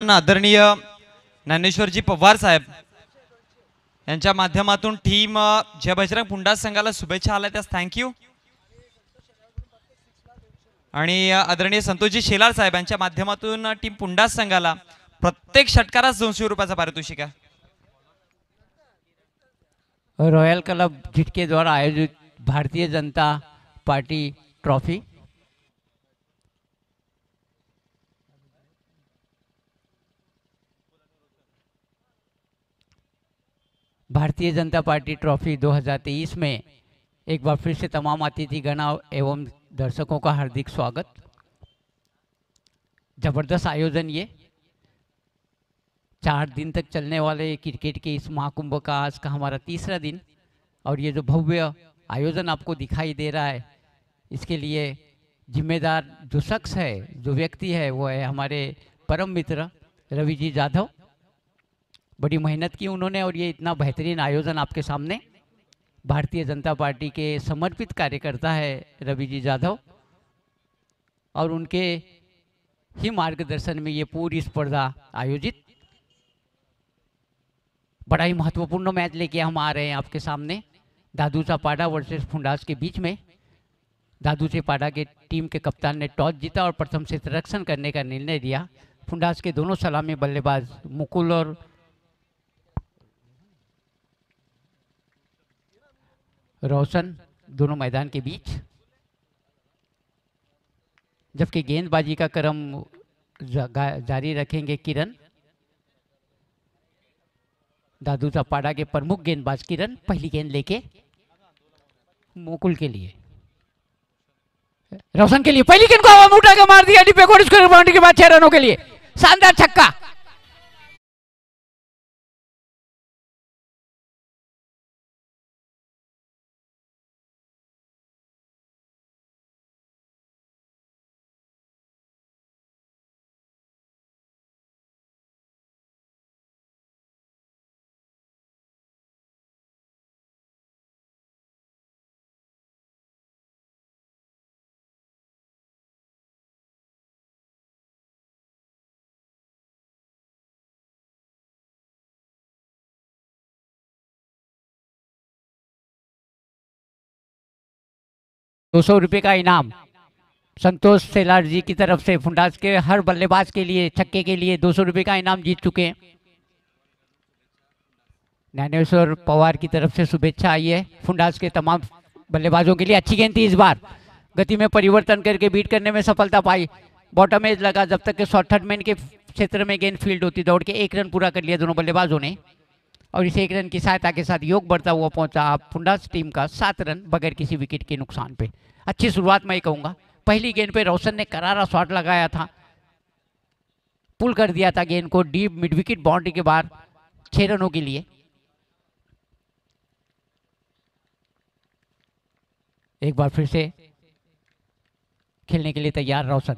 आदरणीय ज्ञानेश्वरजी पवार साहेब यांच्या माध्यमातून टीम जय बजरंग पुंडा संघाला शुभेच्छा आल्या त्यास थँक्यू। आणि आदरणीय संतोषजी शेलार साहेब यांच्या माध्यमातून टीम पुंडा संघाला प्रत्येक षटकारास 200 रुपयाचा पारितोषिक आहे। रॉयल क्लब झिटके द्वारा आयोजित Bharatiya Janata party trophy Bharatiya Janata party trophy 2023 में एक बार फिर से तमाम अतिथिगण एवं दर्शकों का हार्दिक स्वागत। जबरदस्त आयोजन ये 4 दिन तक चलने वाले क्रिकेट के इस महाकुंभ का आज का हमारा तीसरा दिन, और ये जो भव्य आयोजन आपको दिखाई दे रहा है इसके लिए जिम्मेदार जो शख्स है, जो व्यक्ति है, वो है हमारे परम मित्र रवि जी जाधव। बड़ी मेहनत की उन्होंने और ये इतना बेहतरीन आयोजन आपके सामने। भारतीय जनता पार्टी के समर्पित कार्यकर्ता है रवि जी जाधव, और उनके ही मार्गदर्शन में ये पूरी स्पर्धा आयोजित। बड़ा ही महत्वपूर्ण मैच लेके हम आ रहे हैं आपके सामने। दादूचा पाड़ा वर्सेस फुंडास के बीच में दादूचे पाड़ा के टीम के कप्तान ने टॉस जीता और प्रथम से रक्षण करने का निर्णय लिया। फुंडास के दोनों सलामी बल्लेबाज मुकुल और रोशन दोनों मैदान के बीच, जबकि गेंदबाजी का क्रम जारी रखेंगे किरण। दादूचा पाड़ा के प्रमुख गेंदबाज किरण पहली गेंद लेके मुकुल के लिए, रोशन के लिए पहली गेंद को हवा में उठा के मार दिया डिब्बे को, स्क्वायर बाउंड्री के बाद 6 रनों के लिए शानदार छक्का। ₹200 का इनाम संतोष सेलार जी की तरफ से फुंडास के हर बल्लेबाज के लिए छक्के के लिए ₹200 का इनाम जीत चुके हैं। ज्ञानेश्वर पवार की तरफ से शुभेच्छा आई है फुंडास के तमाम बल्लेबाजों के लिए। अच्छी गेंद थी, इस बार गति में परिवर्तन करके बीट करने में सफलता पाई। बॉटम एज लगा, जब तक के शॉर्ट थर्ड मैन के क्षेत्र में गेंद फील्ड होती, दौड़ के 1 रन पूरा कर लिया दोनों बल्लेबाजों ने, और इस 1 रन की सहायता के साथ योग बढ़ता हुआ पहुंचा फुंडास टीम का 7 रन बगैर किसी विकेट के नुकसान पे। अच्छी शुरुआत मैं कहूंगा। पहली गेंद पे रोशन ने करारा शॉट लगाया था, पुल कर दिया था गेंद को डीप मिड विकेट बाउंड्री के बाहर 6 रनों के लिए। एक बार फिर से खेलने के लिए तैयार रोशन।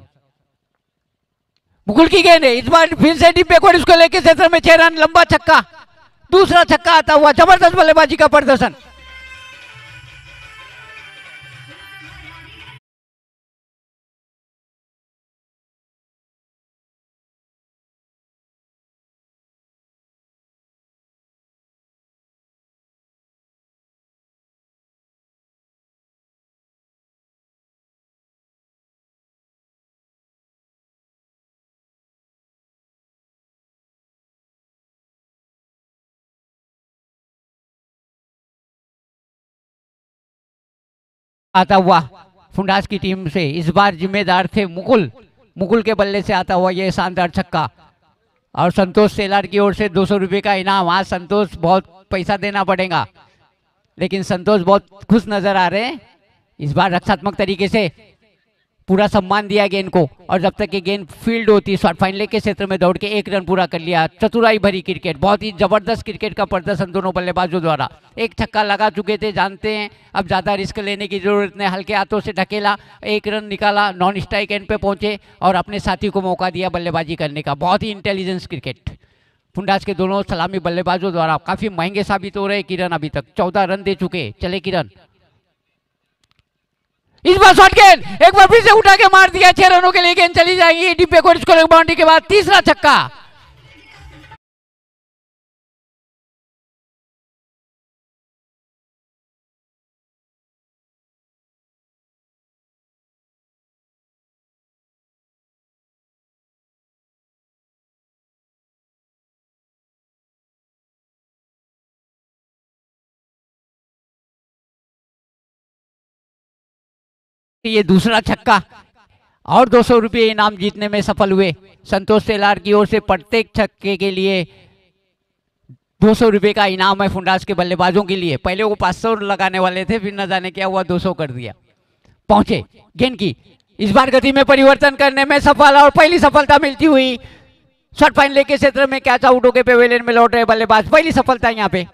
मुकुल की गेंद है, इस बार फिर से डीप बैकवर्ड, इसको लेके क्षेत्र में 6 रन, लंबा छक्का, दूसरा छक्का आता हुआ। जबरदस्त बल्लेबाजी का प्रदर्शन। आता हुआ फुंडास की टीम से इस बार जिम्मेदार थे मुकुल। मुकुल के बल्ले से आता हुआ यह शानदार छक्का, और संतोष सेलार की ओर से ₹200 का इनाम। आज संतोष बहुत पैसा देना पड़ेगा, लेकिन संतोष बहुत खुश नजर आ रहे हैं। इस बार रक्षात्मक तरीके से पूरा सम्मान दिया गेंद को, और जब तक कि गेंद फील्ड होती शॉर्ट फाइनल के क्षेत्र में दौड़ के 1 रन पूरा कर लिया। चतुराई भरी क्रिकेट, बहुत ही जबरदस्त क्रिकेट का प्रदर्शन दोनों बल्लेबाजों द्वारा। एक छक्का लगा चुके थे, जानते हैं अब ज़्यादा रिस्क लेने की जरूरत नहीं। हल्के हाथों से ढकेला, 1 रन निकाला, नॉन स्ट्राइक एंड पे पहुंचे और अपने साथी को मौका दिया बल्लेबाजी करने का। बहुत ही इंटेलिजेंस क्रिकेट फुंडास के दोनों सलामी बल्लेबाजों द्वारा काफी महंगे साबित हो रहे। किरण अभी तक 14 रन दे चुके। चले किरण, इस बार शॉट गेंद एक बार फिर से उठा के मार दिया। 6 रनों के लिए गेंद चली जाएगी डिब्बे को, बाउंड्री के बाद तीसरा छक्का। ये दूसरा छक्का और 200 रुपये इनाम जीतने में सफल हुए संतोष सेलार की ओर से। प्रत्येक छक्के के लिए 200 रुपये का इनाम है फुंडास के बल्लेबाजों के लिए। पहले वो 500 लगाने वाले थे, फिर न जाने क्या हुआ 200 कर दिया। पहुंचे गेंद की इस बार गति में परिवर्तन करने में सफल और पहली सफलता मिलती हुई शॉट फाइनल के क्षेत्र में कैच आउट होकर पेवेलियन में लौट रहे बल्लेबाज। पहली सफलता यहाँ पे।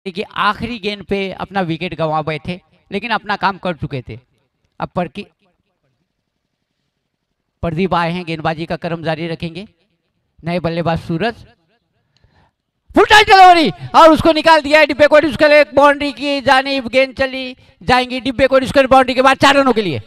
कि आखिरी गेंद पे अपना विकेट गंवा बैठे, लेकिन अपना काम कर चुके थे। अब प्रदीप आए हैं, गेंदबाजी का क्रम जारी रखेंगे। नए बल्लेबाज सूरज, फुल टाइट डिलीवरी और उसको निकाल दिया है डिब्बे को। उसके लिए बाउंड्री की जानिब गेंद चली जाएंगी डिब्बे को। उसके बाउंड्री के बाद 4 रनों के लिए।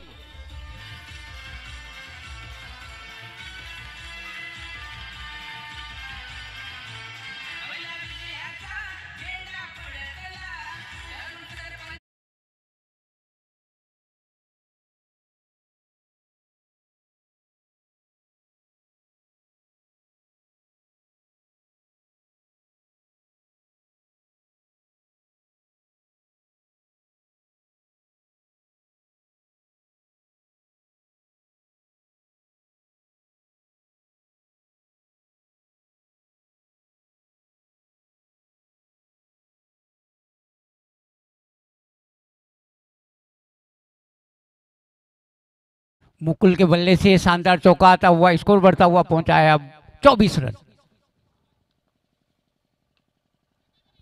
मुकुल के बल्ले से शानदार चौका आता हुआ स्कोर बढ़ता हुआ पहुंचा है अब 24 रन।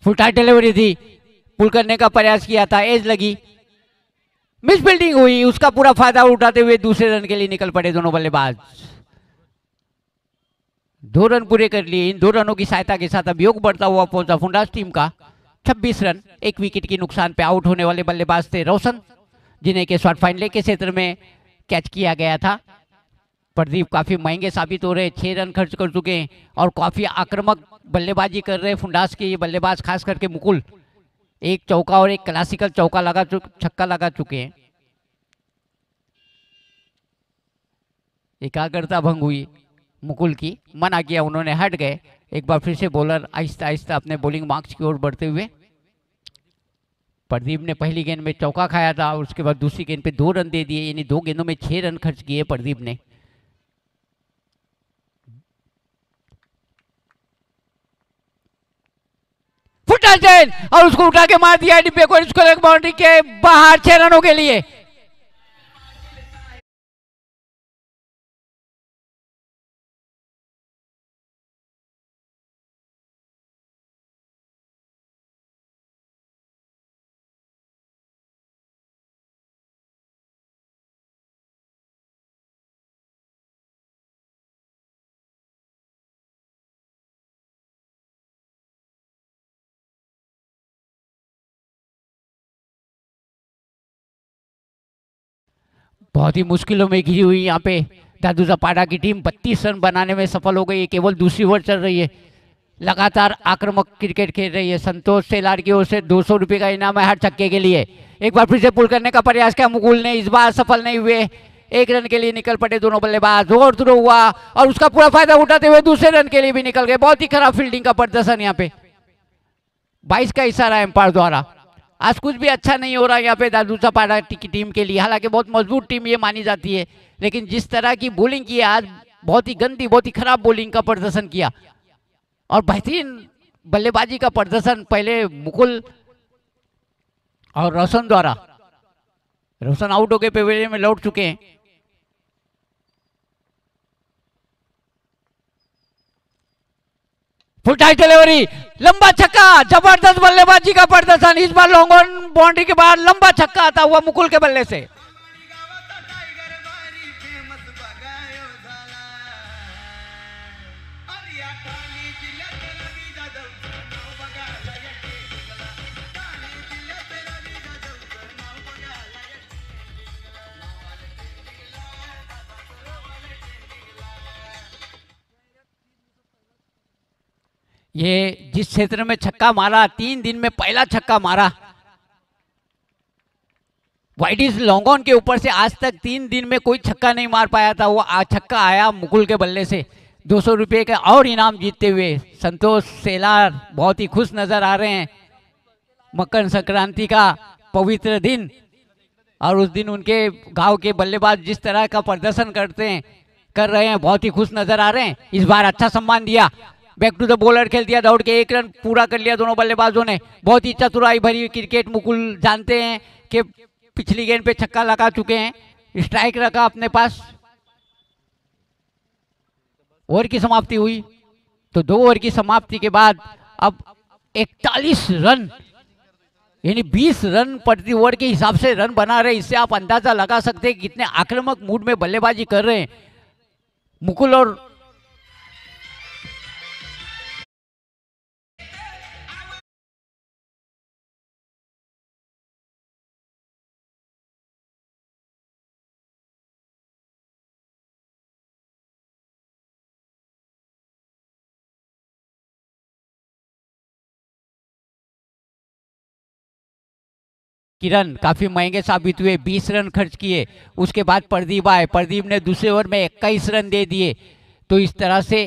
फुल टाइट डिलीवरी थी, पुल करने का प्रयास किया था, एज लगी, मिस फील्डिंग हुई, उसका पूरा फायदा उठाते हुए दूसरे रन के लिए निकल पड़े दोनों बल्लेबाज। 2 रन पूरे कर लिए। इन 2 रनों की सहायता के साथ अब योग बढ़ता हुआ पहुंचा फुंडास टीम का 26 रन। 1 विकेट की नुकसान पे आउट होने वाले बल्लेबाज थे रोशन, जिन्हें के शॉर्ट फाइनल के क्षेत्र में कैच किया गया था। प्रदीप काफी महंगे साबित हो रहे, 6 रन खर्च कर चुके हैं और काफी आक्रामक बल्लेबाजी कर रहे फुंडास के ये बल्लेबाज, खास करके मुकुल। 1 चौका और 1 क्लासिकल चौका छक्का लगा चुके हैं। एकाग्रता भंग हुई मुकुल की, मना किया उन्होंने, हट गए। एक बार फिर से बॉलर आहिस्ता आहिस्ता अपने बॉलिंग मार्क्स की ओर बढ़ते हुए। प्रदीप ने पहली गेंद में चौका खाया था, उसके बाद दूसरी गेंद पे 2 रन दे दिए, यानी 2 गेंदों में 6 रन खर्च किए प्रदीप ने। और उसको उठा के मार दिया डिब्बे को, इसको एक बाउंड्री के बाहर 6 रनों के लिए। बहुत ही मुश्किलों में घिरी हुई यहाँ पे दादू जपाड़ा की टीम 32 रन बनाने में सफल हो गई है। केवल दूसरी ओवर चल रही है, लगातार आक्रामक क्रिकेट खेल रही है। संतोष सेलार की ओर से 200 रुपये का इनाम है हर छक्के के लिए। एक बार फिर से पुल करने का प्रयास किया मुकुल ने, इस बार सफल नहीं हुए। 1 रन के लिए निकल पड़े दोनों बल्लेबाज, और थ्रो हुआ और उसका पूरा फायदा उठाते हुए दूसरे रन के लिए भी निकल गए। बहुत ही खराब फील्डिंग का प्रदर्शन यहाँ पे, 22 का इशारा एम्पायर द्वारा। आज कुछ भी अच्छा नहीं हो रहा यहाँ पे दादूचा पाड़ा की टीम के लिए। हालांकि बहुत मजबूत टीम ये मानी जाती है, लेकिन जिस तरह की बॉलिंग की है आज, बहुत ही गंदी, बहुत ही खराब बॉलिंग का प्रदर्शन किया और बेहतरीन बल्लेबाजी का प्रदर्शन पहले मुकुल और रोशन द्वारा। रोशन आउट होकर पेवेलियन में लौट चुके हैं। फुल टाइट डिलीवरी, लंबा छक्का, जबरदस्त बल्लेबाजी का प्रदर्शन। इस बार लॉन्ग ऑन बाउंड्री के बाद लंबा छक्का आता हुआ मुकुल के बल्ले से। ये जिस क्षेत्र में छक्का मारा, 3 दिन में पहला छक्का मारा, वाइडिस लॉन्ग ऑन के ऊपर से आज तक 3 दिन में कोई छक्का नहीं मार पाया था। वो छक्का आया मुकुल के बल्ले से। 200 रुपये का और इनाम जीतते हुए संतोष सेलार बहुत ही खुश नजर आ रहे हैं। मकर संक्रांति का पवित्र दिन और उस दिन उनके गांव के बल्लेबाज जिस तरह का प्रदर्शन कर रहे हैं, बहुत ही खुश नजर आ रहे हैं। इस बार अच्छा सम्मान दिया, बैक टू द बॉलर खेल दिया, दौड़ के 1 रन पूरा कर लिया दोनों बल्लेबाजों ने। बहुत ही चतुराई भरी क्रिकेट मुकुल जानते हैं कि पिछली गेंद पे छक्का लगा चुके हैं, स्ट्राइक रखा अपने पास। ओवर की समाप्ति हुई तो 2 ओवर की समाप्ति के बाद अब 41 रन यानी 20 रन प्रति ओवर के हिसाब से रन बना रहे। इससे आप अंदाजा लगा सकते हैं कितने आक्रामक मूड में बल्लेबाजी कर रहे हैं मुकुल। और किरण काफी महंगे साबित हुए, 20 रन खर्च किए। उसके बाद प्रदीप आए, प्रदीप ने दूसरे ओवर में 21 रन दे दिए। तो इस तरह से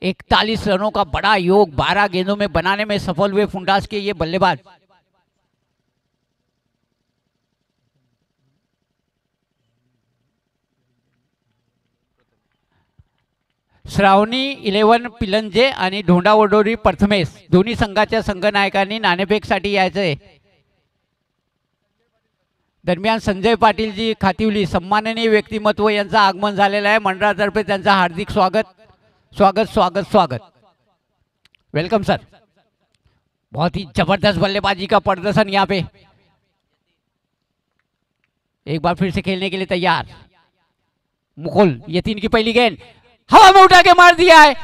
41 रनों का बड़ा योग 12 गेंदों में बनाने में सफल हुए फुंडास के ये बल्लेबाज। श्रावणी 11 पिलंजे आणि ढोंडा वडोरी प्रथमेश दोन्ही संघाच्या संघनायकांनी नाणेफेकसाठी यायचंय। दरम्यान संजय पाटील जी खातिवली सन्माननीय व्यक्तिमत्व यांचं आगमन झालेलं आहे। मंडळातर्फे त्यांचं हार्दिक स्वागत स्वागत स्वागत स्वागत। Welcome sir. बहुत ही जबरदस्त बल्लेबाजी का प्रदर्शन यहाँ पे। एक बार फिर से खेलने के लिए तैयार मुकुल। ये 3 की पहली गेंद हवा में उठा के मार दिया है।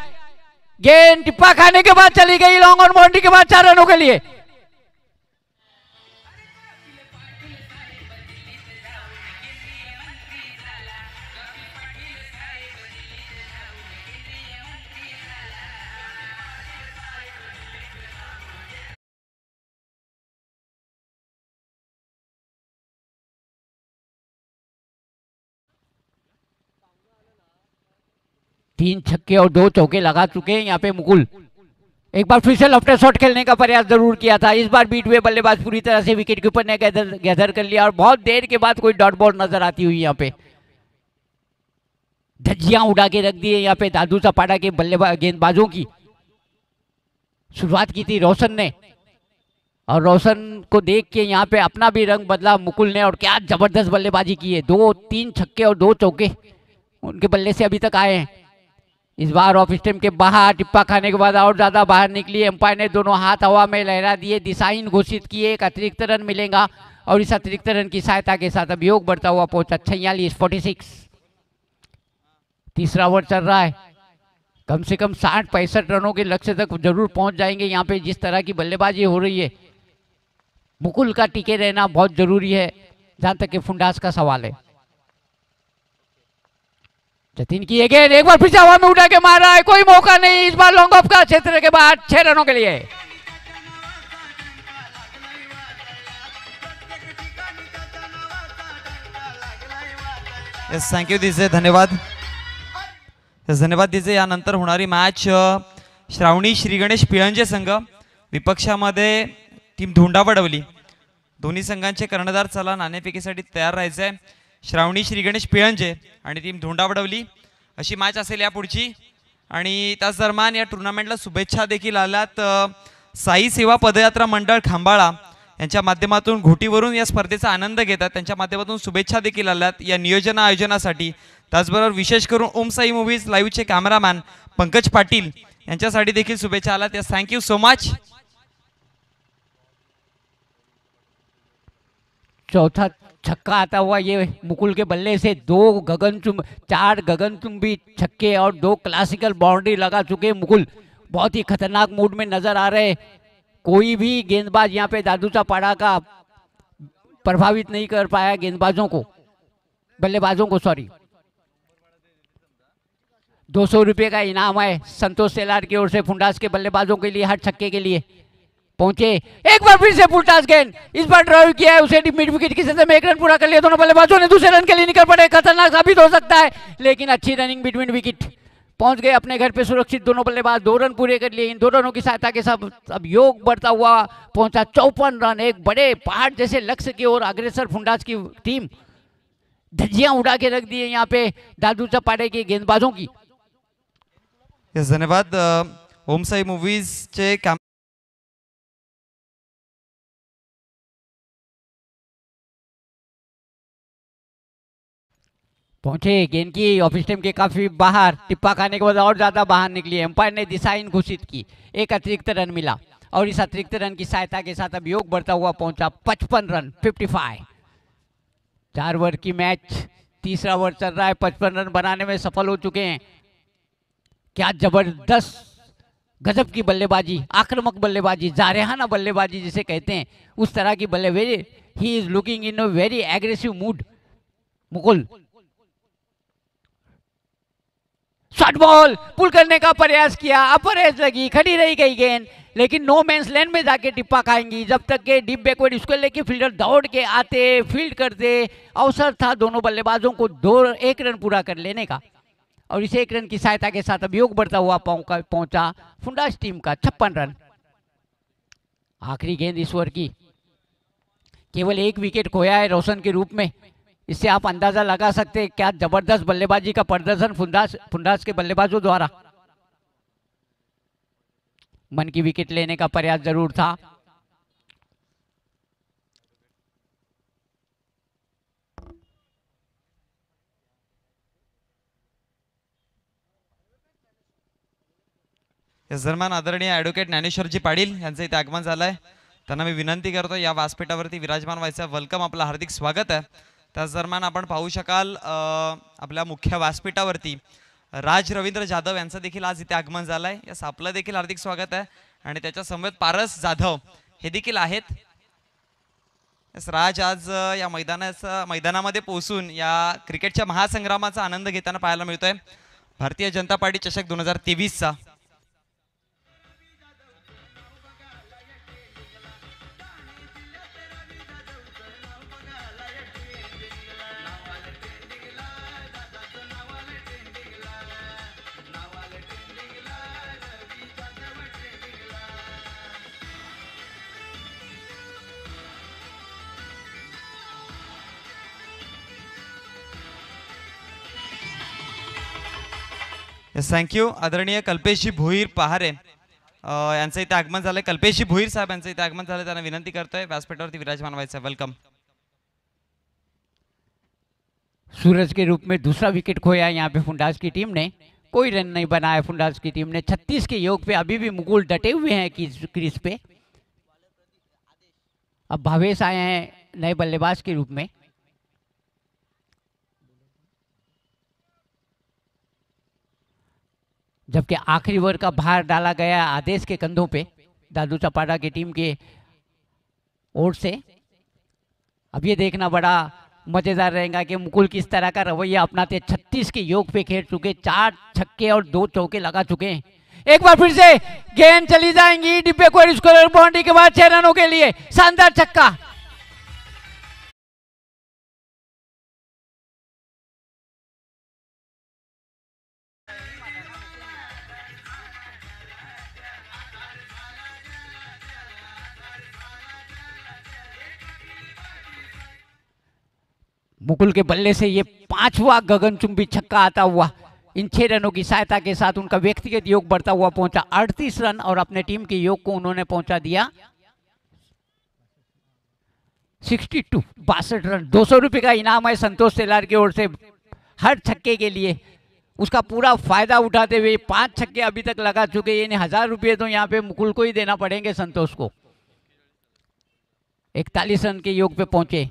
गेंद टिप्पा खाने के बाद चली गई लॉन्ग ऑन बाउंड्री के बाद 4 रनों के लिए। तीन छक्के और 2 चौके लगा चुके हैं यहाँ पे मुकुल। एक बार फिर से लेफ्ट शॉट खेलने का प्रयास जरूर किया था। इस बार बीट हुए बल्लेबाज पूरी तरह से विकेट कीपर ने गैदर कर लिया और बहुत देर के बाद कोई डॉट बॉल नजर आती हुई यहाँ पे। धज्जियां उड़ा के रख दिए यहाँ पे दादू चपाड़ा के बल्लेबाज गेंदबाजों की। शुरुआत की थी रोशन ने और रोशन को देख के यहाँ पे अपना भी रंग बदला मुकुल ने और क्या जबरदस्त बल्लेबाजी की है। 2-3 छक्के और 2 चौके उनके बल्ले से अभी तक आए हैं। इस बार ऑफ स्टंप के बाहर टिप्पा खाने के बाद और ज्यादा बाहर निकली। एम्पायर ने दोनों हाथ हवा में लहरा दिए, दिशाहीन घोषित किए। एक अतिरिक्त रन मिलेगा और इस अतिरिक्त रन की सहायता के साथ अभियोग बढ़ता हुआ पहुंचा 46-46। तीसरा ओवर चल रहा है। कम से कम 60-65 रनों के लक्ष्य तक जरूर पहुंच जाएंगे यहाँ पे जिस तरह की बल्लेबाजी हो रही है। मुकुल का टिके रहना बहुत जरूरी है जहां तक कि फुंडास का सवाल है। जतिन की गेंद एक बार फिर से हवा में उठा के मार रहा है, कोई मौका नहीं। इस बार लॉन्ग ऑफ का क्षेत्र के बाद 6 रनों के लिए। येस, थँक्यू दिजे, धन्यवाद. येस, धन्यवाद दिजे. यानंतर होणारी मॅच श्रावणी श्री गणेश पिळंजे संघ विपक्षामध्ये टीम धोंडावडवली. दोन्ही संघांचे कर्णधार चला नाणेफेकीसाठी तयार राहायचे. श्रावणी श्री गणेश पिळंजे आणि टीम धोंडावडवली अशी मॅच असेल या पुढची. आणि त्याच दरम्यान या टुर्नामेंटला शुभेच्छा देखील आल्यात. साई सेवा पदयात्रा मंडळ खांबाळा यांच्या माध्यमातून घोटीवरून या स्पर्धेचा आनंद घेतात. त्यांच्या माध्यमातून शुभेच्छा देखील आल्यात या नियोजन आयोजनासाठी. त्याचबरोबर विशेष करून ओम साई मूव्हीज लाईव्हचे कॅमेरामॅन पंकज पाटील यांच्यासाठी देखील शुभेच्छा आल्यात. Yes, thank you so much. चौथा छक्का आता हुआ ये मुकुल के बल्ले से. चार गगनचुंबी छक्के और 2 क्लासिकल बाउंड्री लगा चुके मुकुल. बहुत ही खतरनाक मूड में नजर आ रहे. कोई भी गेंदबाज यहाँ पे दादूचा पाड़ा का प्रभावित नहीं कर पाया बल्लेबाजों को सॉरी. 200 रुपये का इनाम है संतोष सेलार की ओर से फुंडास के बल्लेबाजों के लिए. हर छक्के के लिए पहुंचे. एक बार फिर से फुलटास गेंद, इस बार ड्राइव किया है उसे मिड विकेट की सतह में 1 रन पूरा कर लिया. दोनों बल्लेबाजों ने दूसरे रन के लिए निकल पड़े. खतरनाक साबित हो सकता है लेकिन अच्छी रनिंग बिटवीन विकेट. पहुंच गए अपने घर पे सुरक्षित दोनों बल्लेबाज. 2 रन पूरे कर लिए. इन 2 रनों की सहायता के साथ अब योग बढ़ता हुआ पहुंचा 54 रन. एक बड़े पहाड़ जैसे लक्ष्य की ओर अग्रसर फुंडास की टीम. धज्जियां उड़ा के रख दी है यहाँ पे दादू चपाड़े के गेंदबाजों की. यस, धन्यवाद. ओम साई मूव्हीजचे पहुंचे. गेंद की ऑफ स्टंप के काफी बाहर. टिप्पा खाने के बाद और ज्यादा बाहर निकली. एम्पायर ने दिशाहीन घोषित की. एक अतिरिक्त रन मिला और इस अतिरिक्त रन की सहायता के साथ अब योग बढ़ता हुआ पहुंचा 55 रन 55. 4 ओवर की मैच, तीसरा ओवर चल रहा है. 55 रन बनाने में सफल हो चुके हैं. क्या जबरदस्त गजब की बल्लेबाजी, आक्रामक बल्लेबाजी, जारहाना बल्लेबाजी जिसे कहते हैं उस तरह की बल्लेबाजी. He is looking in a very aggressive mood. Mukul short ball pull करने का प्रयास किया. अपर एज लगी, खड़ी रही गई गेंद लेकिन नो मैंस लैंड में जाके टिप्पा खाएंगी. जब तक के डीप बैकवर्ड इसको लेके फील्डर दौड़ के आते, फील्ड करते. अवसर था दोनों बल्लेबाजों को 1 रन पूरा कर लेने का और इस 1 रन की सहायता के साथ अब योग बढ़ता हुआ पहुंचा फुंडास टीम का 56 रन. आखिरी गेंद इस ओवर की. केवल 1 विकेट खोया है रोशन के रूप में. इससे आप अंदाजा लगा सकते हैं क्या जबरदस्त बल्लेबाजी का प्रदर्शन फुंडास के बल्लेबाजों द्वारा. मन की विकेट लेने का प्रयास जरूर था. या दरम्यान आदरणीय ॲडव्होकेट ज्ञानेश्वरजी पाटील यांचं इथे आगमन झालंय. त्यांना मी विनंती करतो या व्यासपीठावरती विराजमान व्हायचं. वेलकम, आपलं हार्दिक स्वागत आहे. त्याच दरम्यान आपण पाहू शकाल आपल्या मुख्य व्यासपीठावरती राज रवींद्र जाधव यांचं देखील आज इथे आगमन झालंय. यस, आपलं देखील हार्दिक स्वागत आहे. आणि त्याच्या समवेत पारस जाधव हे देखील आहेत. यस, राज आज या मैदानामध्ये पोहोचून या क्रिकेटच्या महासंग्रामाचा आनंद घेताना पाहायला मिळतोय. भारतीय जनता पार्टी चषक 2023चा. Yes, thank you. आदरणीय कल्पेशजी भोईर पहारे यांचं इथे आगमन झालंय. कल्पेशजी भोईर साहेब यांचं इथे आगमन झालंय. त्यांना विनंती करतोय व्यासपीठावरती विराजमान व्हायचं. वेलकम. सूरज के रूप में दूसरा विकेट खोया यहाँ पे फुंडास की टीम ने. कोई रन नहीं बनाया फुंडास की टीम ने. 36 के योग पे अभी भी मुकुल डटे हुए हैं क्रीज पे. अब भावेश आए हैं नए बल्लेबाज के रूप में. जबकि आखिरी ओवर का भार डाला गया आदेश के कंधों पे दादू चपाड़ा की टीम के ओर से. अब ये देखना बड़ा मजेदार रहेगा कि मुकुल किस तरह का रवैया अपनाते. 36 के योग पे खेल चुके, 4 छक्के और 2 चौके लगा चुके हैं. एक बार फिर से गेंद चली जाएंगी डिब्बे को स्कोर बाउंड्री के बाद 6 रनों के लिए. शानदार छक्का. मुकुल के बल्ले से ये 5वां गगनचुंबी छक्का आता हुआ इन 6 रनों की सहायता के साथ उनका व्यक्तिगत योग बढ़ता हुआ पहुंचा 38 रन और अपने टीम के योग को उन्होंने पहुंचा दिया 62 रन। 200 रुपए का इनाम है संतोष सेलार की ओर से हर छक्के के लिए। उसका पूरा फायदा उठाते हुए 5 छक्के अभी तक लगा चुके, यानी 1000 रुपये तो यहाँ पे मुकुल को ही देना पड़ेंगे संतोष को। 41 रन के योग पे पहुंचे।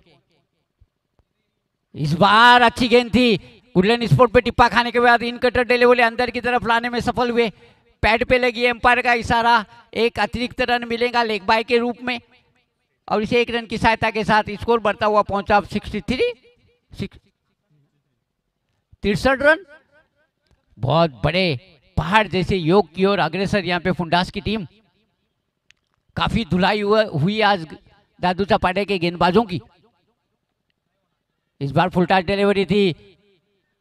इस बार अच्छी गेंद थी, वुडलैंड स्पोर्ट पे टिप्पा खाने के बाद इन कटर डिलीवरी अंदर की तरफ लाने में सफल हुए। पैड पे लगी एम्पायर का इशारा, एक अतिरिक्त रन मिलेगा लेग बाय के रूप में और इसे 1 रन की सहायता के साथ स्कोर बढ़ता हुआ पहुंचा 63 रन। बहुत बड़े पहाड़ जैसे योग की ओर अग्रसर यहाँ पे फुंडास की टीम। काफी धुलाई हुई आज दादू चपाटे के गेंदबाजों की। इस बार फुल टॉस डिलीवरी थी,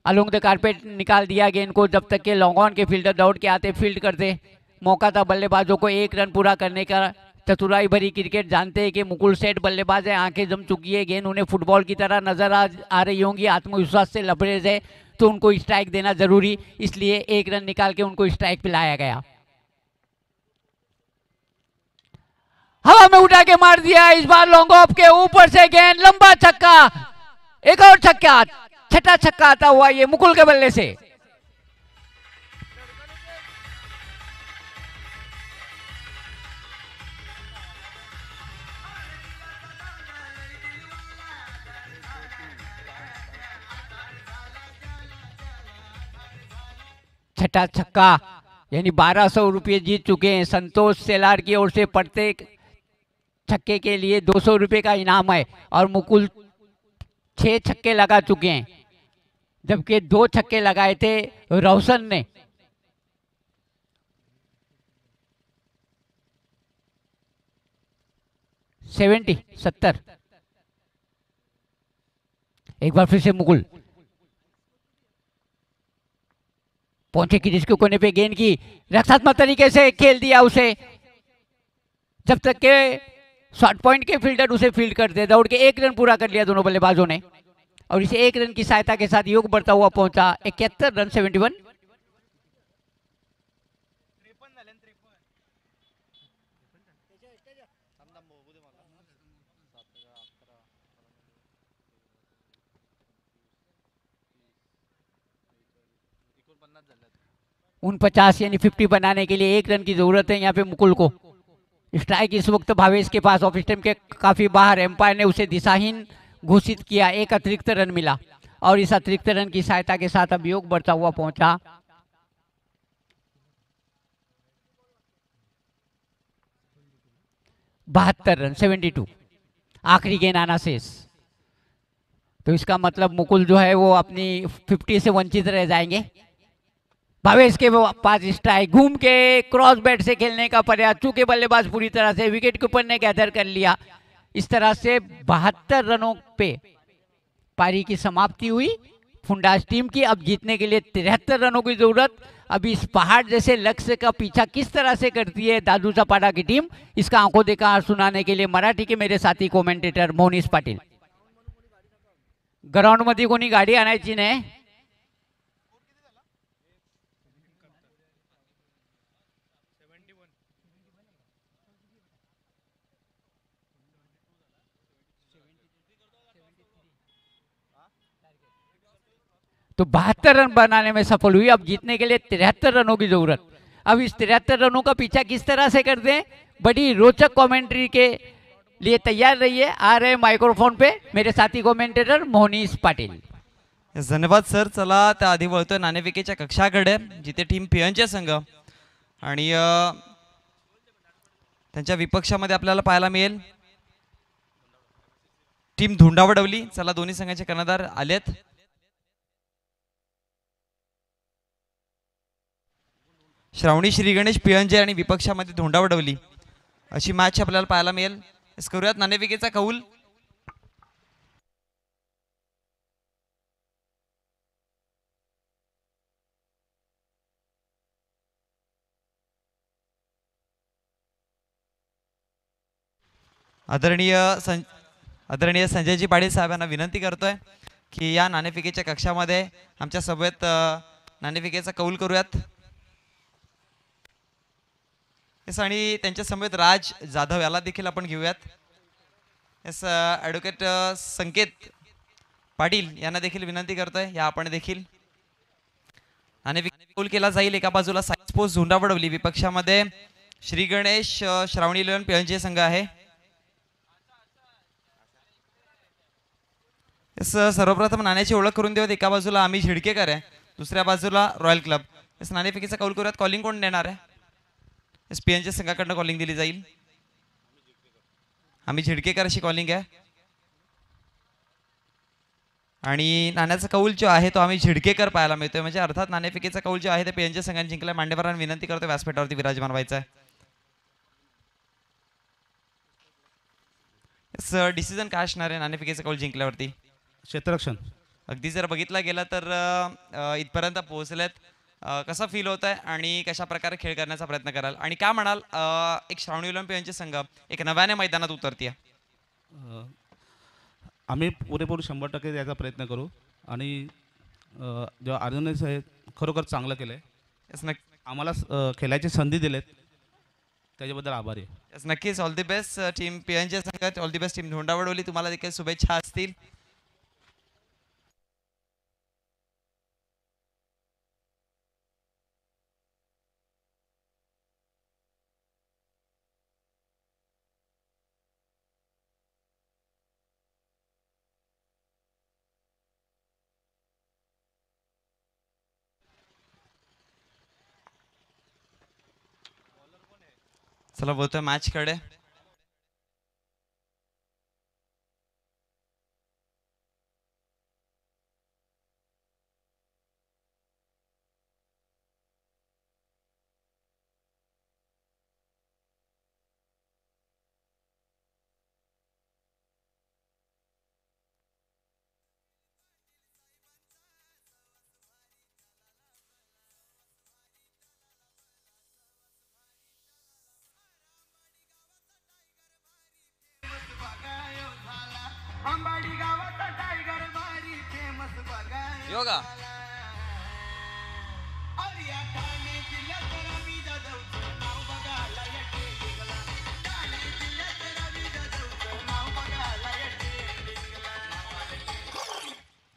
अलोंग द कारपेट निकाल दिया गेंद को, जब तक के लॉन्ग ऑन के फील्डर दौड़ के आते फील्ड करते। मौका था बल्लेबाजों को 1 रन पूरा करने का। चतुराई भरी क्रिकेट जानते हैं कि मुकुल सेठ बल्लेबाज है, आंखें जम चुकी है, गेंद उन्हें फुटबॉल की तरह नजर आ रही होंगी, आत्मविश्वास से लबरेज है तो उनको स्ट्राइक देना जरूरी, इसलिए 1 रन निकाल के उनको स्ट्राइक पिलाया गया। हवा में उठा के मार दिया, इस बार लॉन्ग ऑफ के ऊपर से गेंद, लंबा छक्का, एक और छक्का, छठा छक्का आता हुआ ये मुकुल के बल्ले से। छठा छक्का, यानी 1200 रुपये जीत चुके हैं संतोष सेलार की ओर से। प्रत्येक छक्के के लिए 200 रुपये का इनाम है और मुकुल 6 छक्के लगा चुके हैं, जबकि 2 छक्के लगाए थे रोशन ने। सत्तर। एक बार फिर से मुकुल पहुंचे कि जिसके कोने पे गेंद की रक्षात्मक तरीके से खेल दिया उसे, जब तक के शॉर्ट पॉइंट के फील्डर उसे फील्ड करते, दौड़ के 1 रन पूरा कर लिया दोनों बल्लेबाजों ने और इसे 1 रन की सहायता के साथ योग बढ़ता हुआ पहुंचा 71 रन 71। उन 50 यानी 50 बनाने के लिए 1 रन की जरूरत है यहाँ पे मुकुल को। स्ट्राइक इस वक्त भावेश के पास ऑफ स्टंप के काफी बाहर, एम्पायर ने उसे दिशाहीन घोषित किया, 1 अतिरिक्त रन मिला और इस अतिरिक्त रन की सहायता के साथ अब योग बढ़ता हुआ पहुंचा 72 रन 72। आखिरी गेंद आना शेष, तो इसका मतलब मुकुल जो है वो अपनी 50 से वंचित रह जाएंगे। भावेश के पास स्ट्राइक, घूम के क्रॉस बैट से खेलने का प्रयास, चूंकि बल्लेबाज पूरी तरह से विकेट के ऊपर ने गैदर कर लिया। इस तरह से 72 रनों पे पारी की समाप्ति हुई फुंडास टीम की। अब जीतने के लिए 73 रनों की जरूरत। अभी इस पहाड़ जैसे लक्ष्य का पीछा किस तरह से करती है दादू चपाटा की टीम, इसका आंखों देखा सुनाने के लिए मराठी के मेरे साथी कॉमेंटेटर मोहनीश पाटील। ग्राउंड मध्ये कोणी गाडी आणायची नाही, तो 72 रन बनाने में सफल हुई। अब जीतने के लिए 73 रनों की जरूरत। अब इस 73 रनों का पीछा किस तरह से करते हैं, बड़ी रोचक कमेंट्री के लिए तैयार रहिए। आ रहे माइक्रोफोन पे मेरे साथी कमेंटेटर मोहनीश पाटील। धन्यवाद सर। चला त्याआधी वळतोय नाणेफेकीच्या कक्षाकडे, जिथे टीम पियनचे संघ आणि त्यांच्या विपक्षामध्ये आपल्याला पाहायला मिळेल टीम धुंडावडवली। चला दोन्ही संघाचे कर्णधार आलेत। श्रावणी श्री गणेश पियंजे आणि विपक्षामध्ये धोंडावडवली अशी मॅच आपल्याला पाहायला मिळेल। इस करूयात नाणेफेकीचा कौल। आदरणीय संजयजी पाटील साहेबांना विनंती करतोय की या नाणेफेकीच्या कक्षामध्ये आमच्या सोबत नाणेफेकीचा कौल करूयात. येस, आणि त्यांच्या समवेत राज जाधव याला देखील आपण घेऊयात. येस, ॲडव्होकेट संकेत पाटील यांना देखील विनंती करतोय या आपण देखील नाणेफेक कौल केला जाईल. एका बाजूला साई स्पोर्ट्स झुंडावडवली, विपक्षामध्ये श्री गणेश श्रावणी इलेव्हन पिळंजे संघ आहे. येस, सर्वप्रथम नाण्याची ओळख करून देऊयात. एका बाजूला आम्ही झिडकेकर आहे, दुसऱ्या बाजूला रॉयल क्लब. येस, नाणेफेकीचा कौल करूयात. कॉलिंग कोण देणार आहे? येस, पिळंजे संघाकडनं कॉलिंग दिली जाईल. आम्ही झिडकेकर अशी कॉलिंग आहे आणि नाण्याचा कौल जो आहे तो आम्ही झिडकेकर पाहायला मिळतोय. म्हणजे अर्थात नाणेफेकीचा कौल जो आहे ते पिळंजे संघाने जिंकलाय. मांडेकरांना विनंती करतो व्यासपीठावरती विराजमान व्हायचं आहे. येस, डिसिजन काय असणार आहे नाणेफेकीचा कौल जिंकल्यावरती? क्षेत्ररक्षण. अगदी जर बघितलं गेलं तर इथपर्यंत पोहोचलेत. कसा फील होत आहे आणि कशा प्रकारे खेळ करण्याचा प्रयत्न कराल आणि काय म्हणाल? एक श्रावणी ओलंपिक यांचे संघ एक नव्याने मैदानात उतरतीये. आम्ही पुरेपूर 100% द्यायचा प्रयत्न करू आणि जेव्हा आर्यन साहेब खरोखर चांगलं केलं आहे. येस, आम्हाला खेळायची संधी दिलेत त्याच्याबद्दल आभारी आहे. येस, नक्कीच. ऑल दी बेस्ट टीम पिळंजे संघात, ऑल दी बेस्ट टीम धोंडावडवली. तुम्हाला देखील शुभेच्छा असतील. चला बोलतोय मॅच कडे. योगा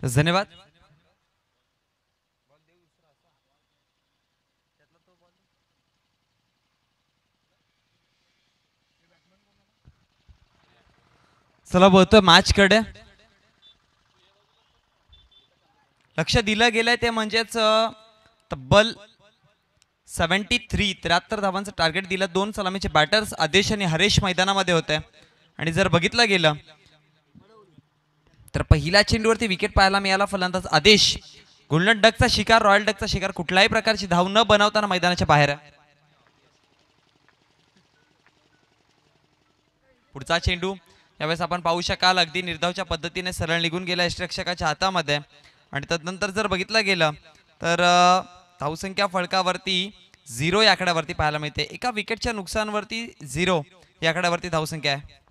धन्यवाद. चला बोलतोय मॅच कडे. लक्ष दिलं गेलंय ते म्हणजेच तब्बल 73 धावांचं टार्गेट दिलं. 2 सलामीचे बॅटर्स आदेश आणि हरेश मैदानामध्ये होते आणि जर बघितलं गेलं तर पहिल्या चेंडूवरती विकेट पाहायला मिळाला. फलंदाज आदेश गोल्डन डकचा शिकार, रॉयल डकचा शिकार, कुठल्याही प्रकारची धाव न बनवताना मैदानाच्या बाहेर आहे. पुढचा चेंडू यावेळेस आपण पाहू शकाल अगदी निर्धावच्या पद्धतीने सरळ निघून गेला यष्टिरक्षकाच्या हातामध्ये आणि तदनंतर जर बघितलं गेलं तर धावसंख्या फळकावरती 0 या आकड्यावरती पाहायला मिळते. एका विकेटच्या नुकसानवरती 0 या आकड्यावरती धावसंख्या आहे.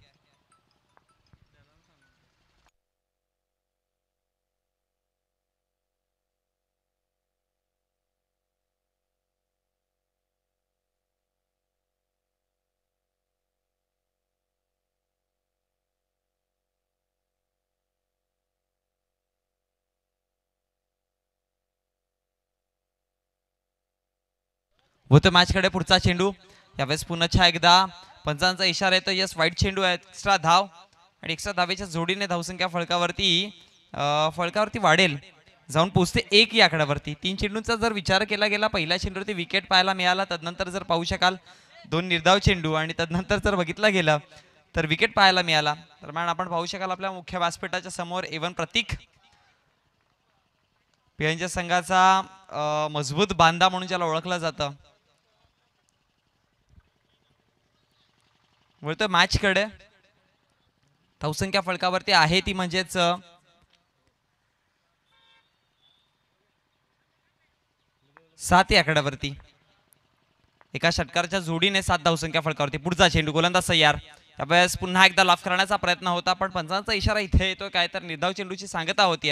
होतं मॅच कडे. पुढचा चेंडू यावेळेस पुन्हा एकदा पंचांचा इशारा येतो. यस, वाईट चेंडू आहे. एक्स्ट्रा धाव आणि एक्स्ट्रा धावेच्या जोडीने धावसंख्या फळकावरती वाढेल, जाऊन पोहोचते 1 या आकड्यावरती. 3 चेंडूंचा जर विचार केला गेला, पहिल्या चेंडूवरती विकेट पाहायला मिळाला. तदनंतर जर पाहू शकाल 2 निर्धाव चेंडू आणि तदनंतर जर बघितलं गेलं तर विकेट पाहायला मिळाला. दरम्यान आपण पाहू शकाल आपल्या मुख्य व्यासपीठाच्या समोर एवन प्रतीक पिळंजे संघाचा मजबूत बांधा म्हणून ज्याला ओळखलं जातं. वळतोय मॅच कडे. धावसंख्या फळकावरती आहे ती म्हणजेच 7 या आकड्यावरती. एका षटकाराच्या जोडीने 7 धावसंख्या फळकावरती. पुढचा चेंडू गोलंदाज सय्यार त्यावेळेस पुन्हा एकदा लाफ करण्याचा प्रयत्न होता, पण पंचांचा इशारा इथे येतोय काय तर निर्धाव चेंडूची सांगता होती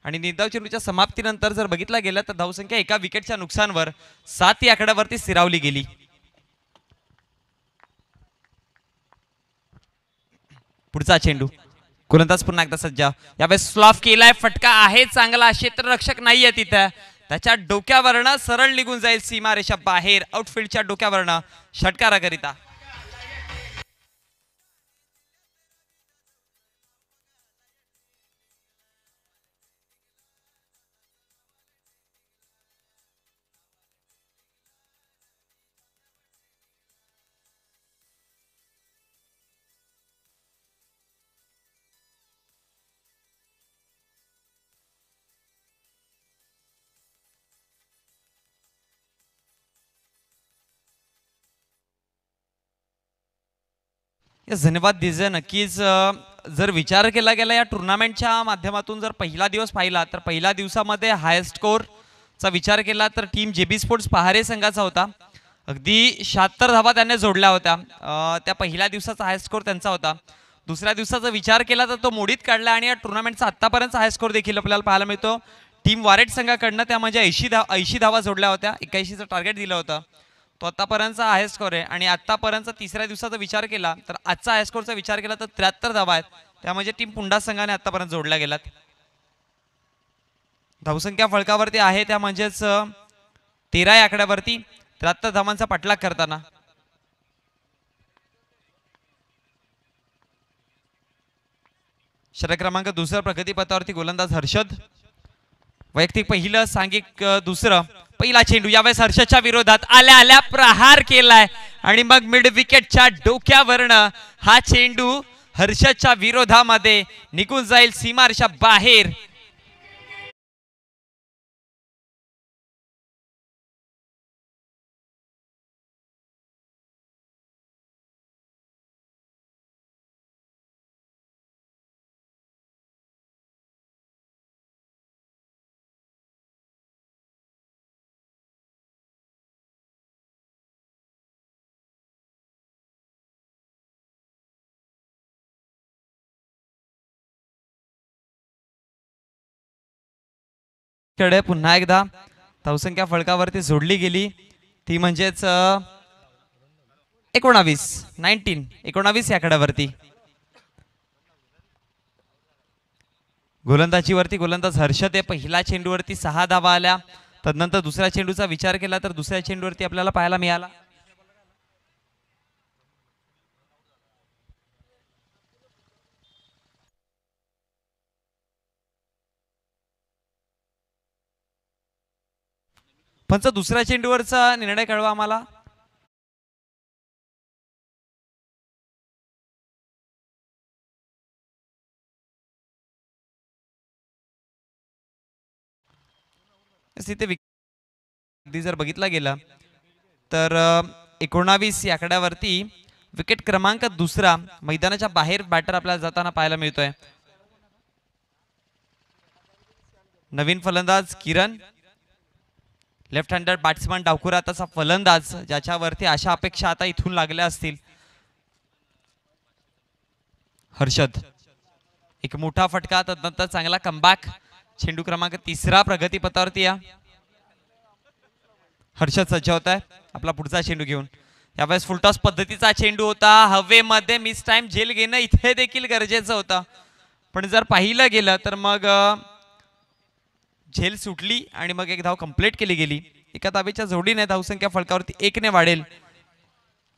आणि निर्धाव चेंडूच्या समाप्तीनंतर जर बघितलं गेलं तर धावसंख्या एका विकेटच्या नुकसानवर 7 या आकड्यावरती स्थिरावली गेली. पुढचा चेंडू गोलंदाज पुन्हा एकदा सज्ज. यावेळेस स्लॉफ केलाय, फटका आहे चांगला, क्षेत्ररक्षक नाहीये तिथे, त्याच्या डोक्यावरनं सरळ निघून जाईल सीमारेषा बाहेर, आउटफील्डच्या डोक्यावरनं षटकाराकरिता. धन्यवाद दिजे. नक्कीच जर विचार केला गेला या टुर्नामेंटच्या माध्यमातून जर पहिला दिवस पाहिला तर पहिल्या दिवसामध्ये हायस्ट स्कोरचा विचार केला तर टीम जेबी स्पोर्ट्स पहारे संघाचा होता. अगदी 76 धावा त्याने जोडल्या होत्या. त्या पहिल्या दिवसाचा हायस्ट स्कोर त्यांचा होता. दुसऱ्या दिवसाचा विचार केला तर तो मोडीत काढला आणि या टुर्नामेंटचा आतापर्यंत हायस्ट स्कोर देखील आपल्याला पाहायला मिळतो टीम वारेट संघाकडनं. त्या म्हणजे 80 धावा जोडल्या होत्या. 81चं टार्गेट दिलं होतं. तो आतापर्यंतचा हायस्ट स्कोर आहे आणि आतापर्यंतचा तिसऱ्या दिवसाचा विचार केला तर आजचा हायस्ट स्कोरचा विचार केला तर 73 धावा आहेत. त्या म्हणजे टीम पुंडा संघाने आतापर्यंत जोडल्या गेल्यात. धावसंख्या फळकावरती आहे त्या म्हणजेच 13 या आकड्यावरती 73 धावांचा पाठलाग करताना षटक क्रमांक दुसऱ्या प्रगतीपथावरती गोलंदाज हर्षद. वैयक्तिक पहिलं, सांघिक दुसरं. पहिला चेंडू यावेळेस हर्षदच्या विरोधात आल्या आल्या प्रहार केलाय आणि मग मिड विकेटच्या डोक्यावरनं हा चेंडू हर्षदच्या विरोधामध्ये निघून जाईल सीमारेषा बाहेर. कडे पुन्हा एकदा धावसंख्या फळकावरती जोडली गेली ती म्हणजेच 19 या आकड्यावरती. गोलंदाजीवरती गोलंदाज हर्षद आहे. पहिल्या चेंडूवरती 6 धावा आल्या. तदनंतर दुसऱ्या चेंडूचा विचार केला तर दुसऱ्या चेंडूवरती आपल्याला पाहायला मिळाला पंच दुसऱ्या चेंडूवरचा निर्णय कळवा आम्हाला. जर बघितला गेला तर 19 या आकड्यावरती विकेट क्रमांक दुसरा मैदानाच्या बाहेर बॅटर आपल्याला जाताना पाहायला मिळतोय. नवीन फलंदाज किरण, लेफ्ट हँडर बॅट्समन डावखुरा तसा फलंदाज ज्याच्यावरती अशा अपेक्षा आता इथून लागल्या असतील. हर्षद एक मोठा फटका, तदनंतर चांगला कमबॅक. चेंडू क्रमांक तिसरा प्रगतीपथावरती या हर्षद सज्ज होत आहे आपला पुढचा चेंडू घेऊन. यावेळेस फुलटॉस पद्धतीचा चेंडू होता. हवेमध्ये मिस टाइम झेल घेणं इथे देखील गरजेचं होतं, पण जर पाहिलं गेलं तर मग झेल सुटली आणि मग एक धाव कंप्लीट केली गेली. एका धावेच्या जोडीने धावसंख्या फळकावरती 1 ने वाढेल.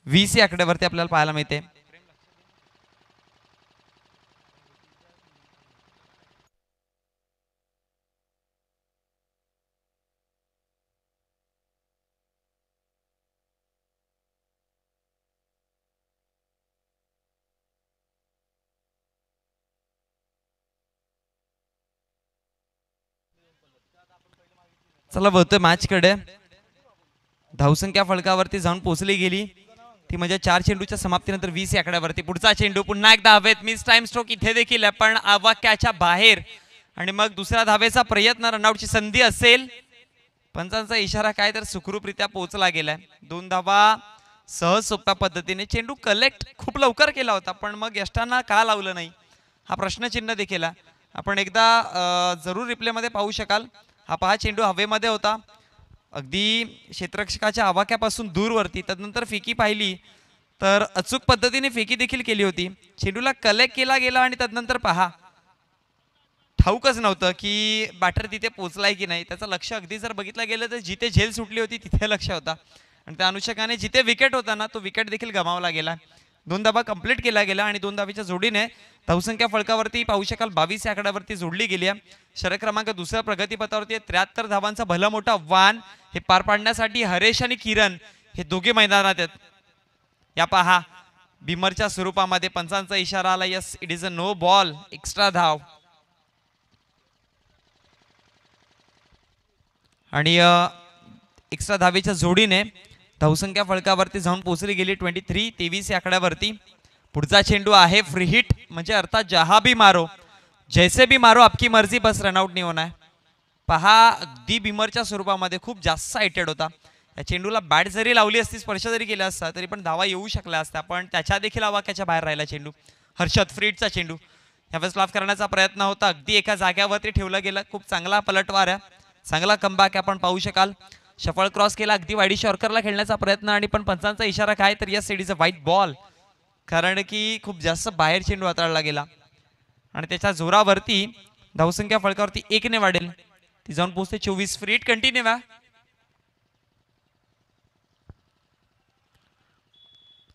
20 या आकड्यावरती आपल्याला पाहायला मिळते. चला बघतोय मॅच कडे. धावसंख्या फळकावरती जाऊन पोहोचली गेली ती म्हणजे 4 चेंडूच्या समाप्तीनंतर 20 या आकड्यावरती. पुढचा चेंडू पुन्हा एकदा हवेत. मिस टाइम स्ट्रोक इथे देखील पण आवाक्याच्या बाहेर आणि मग दुसऱ्या धावेचा प्रयत्न, रनआउटची संधी असेल. पंचांचा इशारा काय तर सुखरूपरित्या पोहोचला गेलाय. 2 धावा सहज सोप्या पद्धतीने चेंडू कलेक्ट खूप लवकर केला होता, पण मग यष्टांना का लावलं नाही हा प्रश्नचिन्ह देखील आहे. आपण एकदा जरूर रिप्लेमध्ये पाहू शकाल. हा पहा चेंडू हवेमध्ये होता, अगदी क्षेत्ररक्षकाच्या आवाक्यापासून दूरवरती. तदनंतर फेकी पाहिली तर अचूक पद्धतीने फेकी देखील केली होती. चेंडूला कलेक्ट केला गेला आणि तदनंतर पहा ठाऊकच नव्हतं की बॅटर तिथे पोचलाय की नाही. त्याचं लक्ष अगदी जर बघितलं गेलं तर जिथे झेल सुटली होती तिथे लक्ष होता आणि त्या अनुषंगाने जिथे विकेट होता ना तो विकेट देखील गमावला गेला. 2 धावा कंप्लीट केला गेला आणि 2 धावेच्या जोडीने धावसंख्या फलकावरती पाहू शकाल 22 या आकड्यावरती जोडली गेली आहे. षटक क्रमांक दुसऱ्या प्रगतीपथावरती 73 धावांचा भला मोठा आव्हान हे पार पाडण्यासाठी हरेश आणि किरण हे दोघे मैदानात आहेत. या पहा बिमरच्या स्वरूपामध्ये पंचांचा इशारा आला. Yes, it is a no ball. Extra धाव आणि एक्स्ट्रा धावेच्या जोडीने धावसंख्या फलकावरती जाऊन पोहोचली गेली 23 या आकड्यावरती. पुढचा चेंडू आहे फ्री हिट, म्हणजे अर्थात जहा भी मारो जैसे भी मारो आपकी मर्जी बस रनआउट नाही होणार. पहा अगदी बिमरच्या स्वरूपामध्ये खूप जास्त सायटेड होता. या चेंडूला बॅट जरी लावली असती, स्पर्श जरी केला असता तरी पण धावा येऊ शकल्या असत्या, पण त्याच्या देखील आवाक्याच्या बाहेर राहिला चेंडू. हर्षद फ्री हिटचा चेंडू यावेळेस लाफ करण्याचा प्रयत्न होता, अगदी एका जाग्यावरती ठेवला गेला. खूप चांगला पलटवार आहे, चांगला कमबॅक आपण पाहू शकाल. शफळ क्रॉस केला, अगदी वाईडी शॉर्करला खेळण्याचा प्रयत्न आणि पण पंचांचा इशारा काय तर yes, it is a white ball. कारण की खूप जास्त बाहेर चेंडू हाताळला गेला आणि त्याच्या जोरावरती धावसंख्या फलकावरती 1 ने वाढेल. ती जाऊन पोहोचते 24. फ्री हिट कंटिन्यू आहे.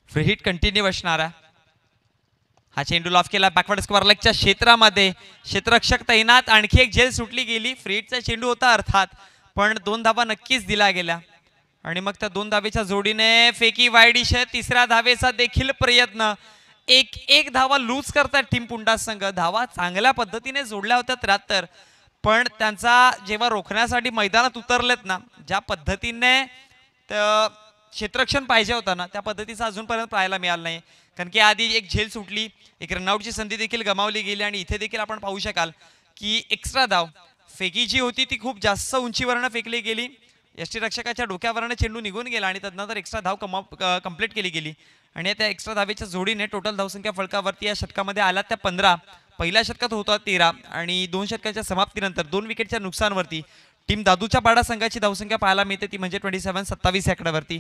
फ्री हिट कंटिन्यू असणार आहे. हा चेंडू लॉफ केला बॅकवर्ड स्क्वेअर लेगच्या क्षेत्रामध्ये, क्षेत्ररक्षक तैनात. आणखी एक झेल सुटली गेली. फ्री हिटचा चेंडू होता अर्थात, पण 2 धावा नक्कीच दिल्या गेल्या आणि मग त्या 2 धावेच्या जोडीने फेकी वाईडिश. तिसऱ्या धावेचा देखील प्रयत्न. एक धावा लूज करतात टीम पुंडास संघ. धावा चांगल्या पद्धतीने जोडल्या होत्या 73, पण त्यांचा जेव्हा रोखण्यासाठी मैदानात उतरलेत ना, ज्या पद्धतीने क्षेत्ररक्षण पाहिजे होता ना त्या पद्धतीचा अजूनपर्यंत पाहायला मिळालं नाही. कारण की आधी एक झेल सुटली, एक रनआउटची संधी देखील गमावली गेली आणि इथे देखील आपण पाहू शकाल की एक्स्ट्रा धाव फेकी जी होती ती खूप जास्त उंचीवरनं फेकली गेली. यष्टीरक्षकाच्या डोक्यावरनं चेंडू निघून गेला आणि तदनंतर एक्स्ट्रा धाव कंप्लीट केली गेली आणि त्या एक्स्ट्रा धावेच्या जोडीने टोटल धावसंख्या फलकावरती या षटकामध्ये आल्या त्या 15. पहिल्या षटकात होता 13 आणि 2 षटकाच्या समाप्तीनंतर 2 विकेटच्या नुकसानवरती टीम दादूच्या पाडा संघाची धावसंख्या पाहायला मिळते, ती म्हणजे 27 या आकड्यावरती.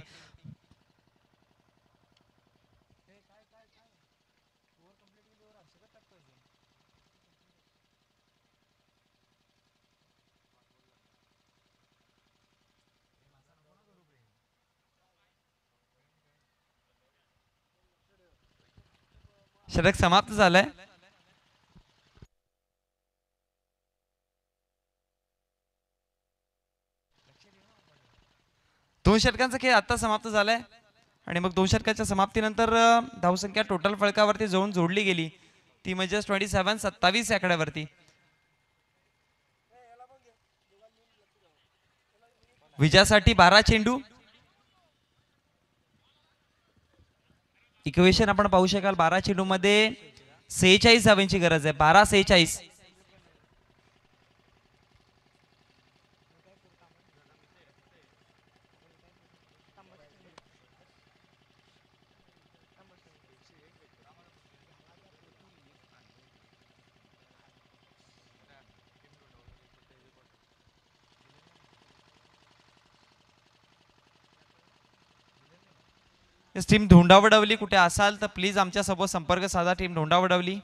षटक समाप्त झालंय. दोन षटकांचा खेळ आता समाप्त झालाय आणि मग 2 षटकाच्या समाप्तीनंतर धावसंख्या टोटल फलकावरती जाऊन जोडली गेली, ती म्हणजे 27 या आकड्यावरती. विजयासाठी 12 चेंडू. इक्वेशन आपण पाहू शकाल 12 चेंडू मध्ये 46 धावांची गरज आहे. 12-46. टीम धोंडावडवली कुठे असाल तर प्लीज आमच्यासोबत संपर्क साधा. टीम धोंडावडवली.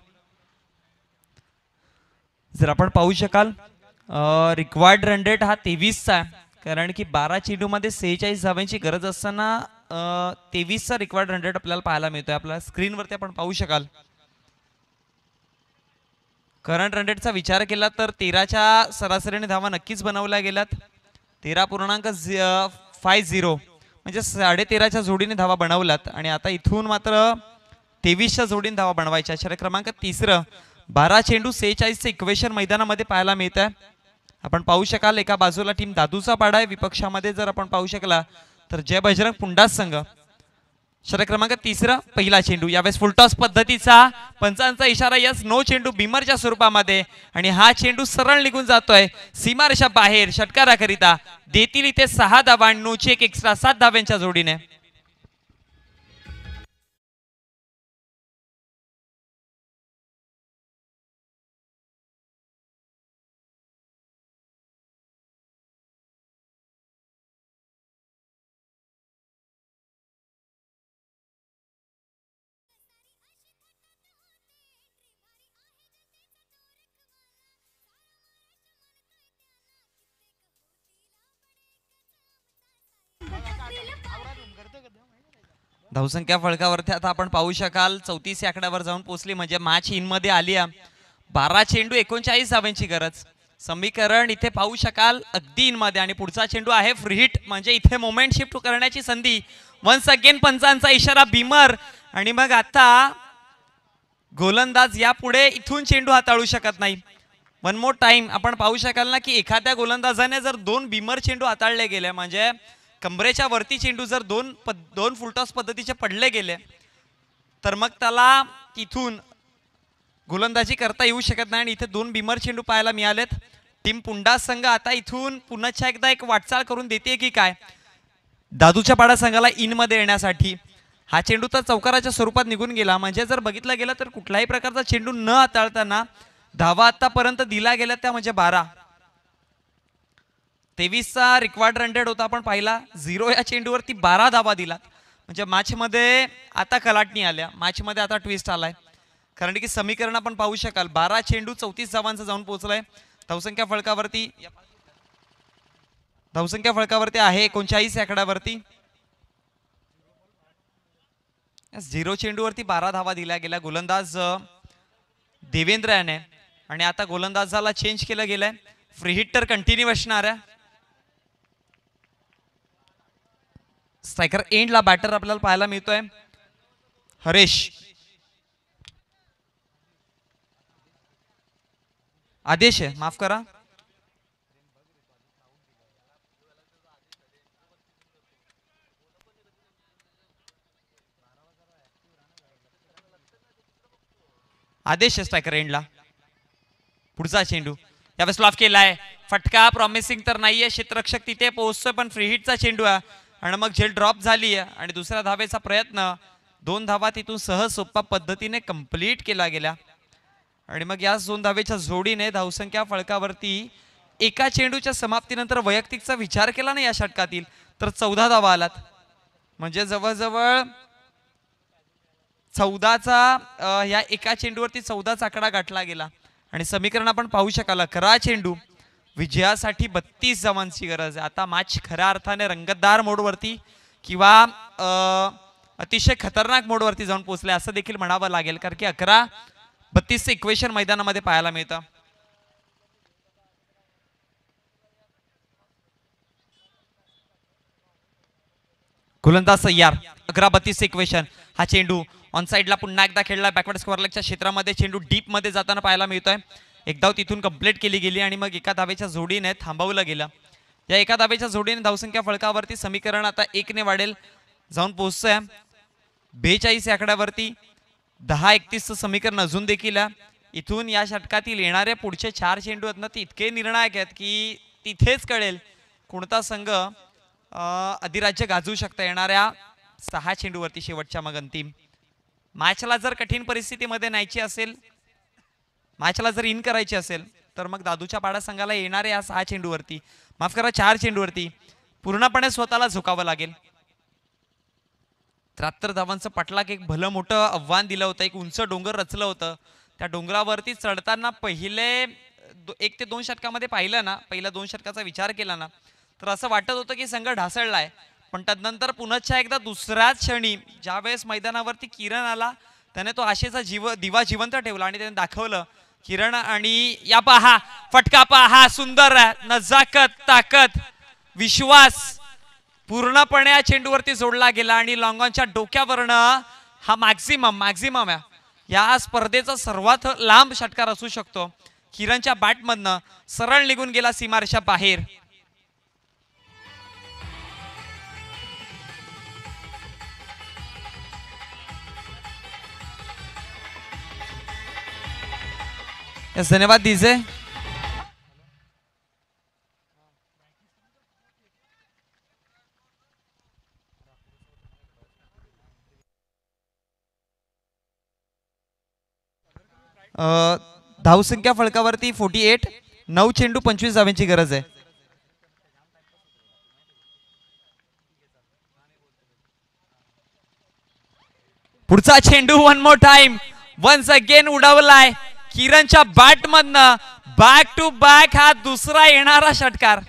जर आपण पाहू शकाल रिक्वायर्ड रन रेट हा 23चा आहे, कारण की 12 चेंडूमध्ये 46 धावांची गरज असताना 23चा रिक्वायर्ड रन रेट आपल्याला पाहायला मिळतोय. आपल्या स्क्रीनवरती आपण पाहू शकाल. करंट रन रेटचा विचार केला तर 13च्या सरासरीने धावा नक्कीच बनवल्या गेल्यात. 13.50 म्हणजे 13.5च्या जोडीने धावा बनवल्यात आणि आता इथून मात्र 23च्या जोडीने धावा बनवायच्या. षटक क्रमांक 3. 12 चेंडू 46चे इक्वेशन मैदानामध्ये पाहायला मिळत आहे. आपण पाहू शकाल एका बाजूला टीम दादूचा पाडा आहे, विपक्षामध्ये जर आपण पाहू शकला तर जय बजरंग पुंडास संघ. षटक क्रमांक 3. पहिला चेंडू यावेळेस फुलटॉस पद्धतीचा. पंचांचा इशारा यस, नो चेंडू बिमरच्या स्वरूपामध्ये आणि हा चेंडू सरळ निघून जातोय सीमारेषा बाहेर. षटकाराकरिता देतील इथे 6 धावा आणि नोची एक एक्स्ट्रा 7 धाव्यांच्या जोडीने. धावसंख्या फळकावरती आता आपण पाहू शकाल 34 या आकड्यावर जाऊन पोहोचली, म्हणजे मॅच इन मध्ये आली आहे. 12 चेंडू 39 धावांची गरज. समीकरण इथे पाहू शकाल अगदी इन मध्ये, आणि पुढचा चेंडू आहे फ्री हिट, म्हणजे इथे मोमेंट शिफ्ट करण्याची संधी. वन्स अगेन पंचांचा इशारा बिमर, आणि मग आता गोलंदाज यापुढे इथून चेंडू हाताळू शकत नाही. वन मोर टाइम आपण पाहू शकाल ना की एखाद्या गोलंदाजाने जर 2 बिमर चेंडू हाताळले गेले, म्हणजे कंबरेच्या वरती चेंडू जर दोन फुलटॉस पद्धतीचे पडले गेले, तर मग त्याला इथून गोलंदाजी करता येऊ शकत नाही. आणि इथे 2 बिमर चेंडू पाहायला मिळालेत. टीम पुंडा संघ आता इथून पुन्हा एकदा एक वाटचाल करून देते की काय दादूच्या पाडा संघाला इन मध्ये येण्यासाठी. हा चेंडू तर चौकाराच्या स्वरूपात निघून गेला, म्हणजे जर बघितलं गेलं तर कुठलाही प्रकारचा चेंडू न हाताळताना धावा आतापर्यंत दिला गेल्या त्या म्हणजे 12. 23चा रिक्वायर्ड रन रेट होता आपण पाहिला. 0 या चेंडूवरती 12 धावा दिला, म्हणजे मॅच मध्ये आता कलाटणी आल्या, मॅच मध्ये आता ट्विस्ट आलाय. कारण की समीकरण आपण पाहू शकाल 12 चेंडू 34 धावांचा जाऊन पोहोचलाय. धावसंख्या फळकावरती आहे 39 या आकड्यावरती. 0 चेंडूवरती 12 धावा दिल्या गेल्या. गोलंदाज देवेंद्र याने, आणि आता गोलंदाजाला चेंज केलं गेलंय. फ्री हिट तर कंटिन्यू असणार आहे. स्ट्रायकर एंडला बॅटर आपल्याला पाहायला मिळतोय हरेश. आदेश आहे, माफ करा. आदेश आहे स्ट्रायकर एंडला. पुढचा चेंडू यावेळेस लॉफ केलाय. फटका प्रॉमिसिंग तर नाहीये, क्षेत्ररक्षक तिथे पोहोचतोय, पण फ्री हिटचा चेंडू आहे. आणि मग झेल ड्रॉप झाली आहे, आणि दुसऱ्या धावेचा प्रयत्न 2 धावा तिथून सहज सोप्या पद्धतीने कंप्लीट केला गेला. आणि मग या 2 धावेच्या जोडीने धावसंख्या फळकावरती एका चेंडूच्या समाप्तीनंतर वैयक्तिकचा विचार केला ना या षटकातील तर 14 धावा आलात, म्हणजे जवळजवळ 14चा या एका चेंडूवरती 14चा आकडा गाठला गेला. आणि समीकरण आपण पाहू शकाल 11 चेंडू विजयासाठी 32 धावांची गरज आहे. आता मॅच खऱ्या अर्थाने रंगतदार मोडवरती किंवा अतिशय खतरनाक मोडवरती जाऊन पोहोचले असं देखील म्हणावं लागेल, कारण की 11-32 इक्वेशन मैदानामध्ये पाहायला मिळतं. गोलंदाज सय्यार 11-32 इक्वेशन. हा चेंडू ऑन साइडला पुन्हा एकदा खेळला. बॅकवर्ड स्क्वेअर लेगच्या क्षेत्रामध्ये चेंडू डीप मध्ये जाताना पाहायला मिळतोय. एक धाव तिथून कंप्लीट केली गेली, आणि मग एका धावेच्या जोडीने थांबवलं गेलं. या एका धावेच्या जोडीने धावसंख्या फळकावरती समीकरण आता 1 ने वाढेल, जाऊन पोहोचतोय 42 या आकड्यावरती. 10-31चं समीकरण अजून देखील इथून या षटकातील येणारे पुढचे 4 चेंडू आहेत ना ते इतके निर्णायक आहेत की तिथेच कळेल कोणता संघ अधिराज्य गाजवू शकता येणाऱ्या 6 चेंडूवरती शेवटच्या मग अंतिम. मॅचला जर कठीण परिस्थितीमध्ये न्यायची असेल, मॅचला जर इन करायची असेल, तर मग दादूच्या पाडा संघाला येणाऱ्या या 6 चेंडूवरती, माफ करा 4 चेंडूवरती पूर्णपणे स्वतःला झुकावं लागेल. 73 धावांचं पटलाक एक भलं मोठं आव्हान दिलं होतं, एक उंच डोंगर रचलं होतं. त्या डोंगरावरती चढताना पहिले 1 ते 2 षटकामध्ये पाहिलं ना, पहिल्या 2 षटकाचा विचार केला ना, तर असं वाटत होतं की संघ ढासळलाय. पण त्यानंतर पुन्हा एकदा दुसऱ्याच क्षणी ज्यावेळेस मैदानावरती किरण आला, त्याने तो आशेचा दिवा जिवंत ठेवला आणि त्याने दाखवलं किरण. आणि या पहा फटका पहा, सुंदर नजाकत, ताकद, विश्वास पूर्णपणे या चेंडूवरती जोडला गेला. आणि लॉंगॉनच्या डोक्यावरनं हा मॅक्झिमम या स्पर्धेचा सर्वात लांब षटकार असू शकतो. किरणच्या बॅटमधनं सरळ निघून गेला सीमारेषा बाहेर. धन्यवाद दीजिए. धावसंख्या फळकावरती 48, 9 चेंडू 25 धावांची गरज आहे. पुढचा चेंडू one more time once again उडवलाय किरणच्या बॅट मधनं. बॅक टू बॅक हा दुसरा येणारा षटकार.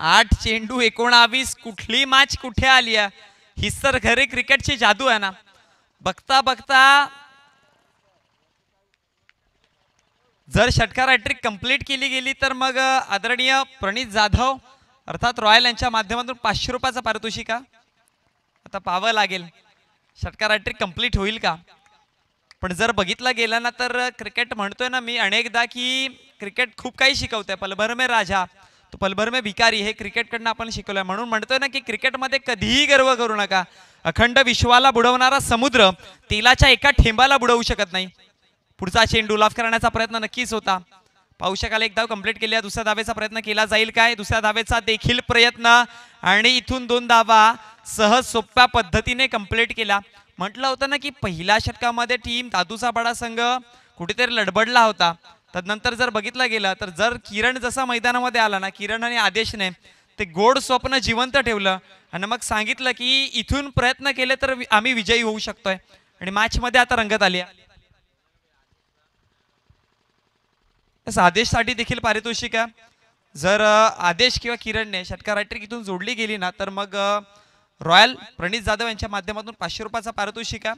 8 चेंडू 19, कुठली मॅच कुठे आली आहे? हीच तर खरी क्रिकेटची जादू आहे ना. बघता बघता जर षटकार हॅट्रिक कंप्लीट केली गेली तर मग आदरणीय प्रणित जाधव अर्थात रॉयल यांच्या माध्यमातून 500 रुपयाचा पारितोषिक आता पाहावं लागेल. षटकार हॅट्रिक कंप्लीट होईल का? पण जर बघितलं गेलं ना तर क्रिकेट म्हणतोय ना मी अनेकदा की क्रिकेट खूप काही शिकवतंय. पलभर में राजा तो पलभर में भिकारी हे क्रिकेटकडनं आपण शिकवलंय. म्हणून म्हणतोय ना की क्रिकेटमध्ये कधीही गर्व करू नका. अखंड विश्वाला बुडवणारा समुद्र तेलाच्या एका ठेंबाला बुडवू शकत नाही. पुढचा चेंडू लाफ करण्याचा प्रयत्न नक्कीच होता. पाहू शकाल एक धाव कंप्लीट केली. दुसऱ्या धावेचा प्रयत्न केला जाईल काय? दुसऱ्या धावेचा देखील प्रयत्न आणि इथून 2 धावा सहज सोप्या पद्धतीने कंप्लीट केला. म्हटलं होतं ना की पहिल्या षटकामध्ये टीम दादूचा पाडा संघ कुठेतरी लडबडला होता. तदनंतर जर बघितलं गेलं तर जर किरण जसा मैदानामध्ये आला ना, किरण आणि आदेशने ते गोड स्वप्न जिवंत ठेवलं आणि मग सांगितलं की इथून प्रयत्न केले तर आम्ही विजयी होऊ शकतोय आणि मॅच मध्ये आता रंगत आली. आदेशसाठी देखील पारितोषिक आहे. जर आदेश किंवा किरणने षटकार हॅट्रिक इथून जोडली गेली ना तर मग रॉयल प्रणित जाधव यांच्या माध्यमातून 500 रुपयाचा पारितोषिक आहे.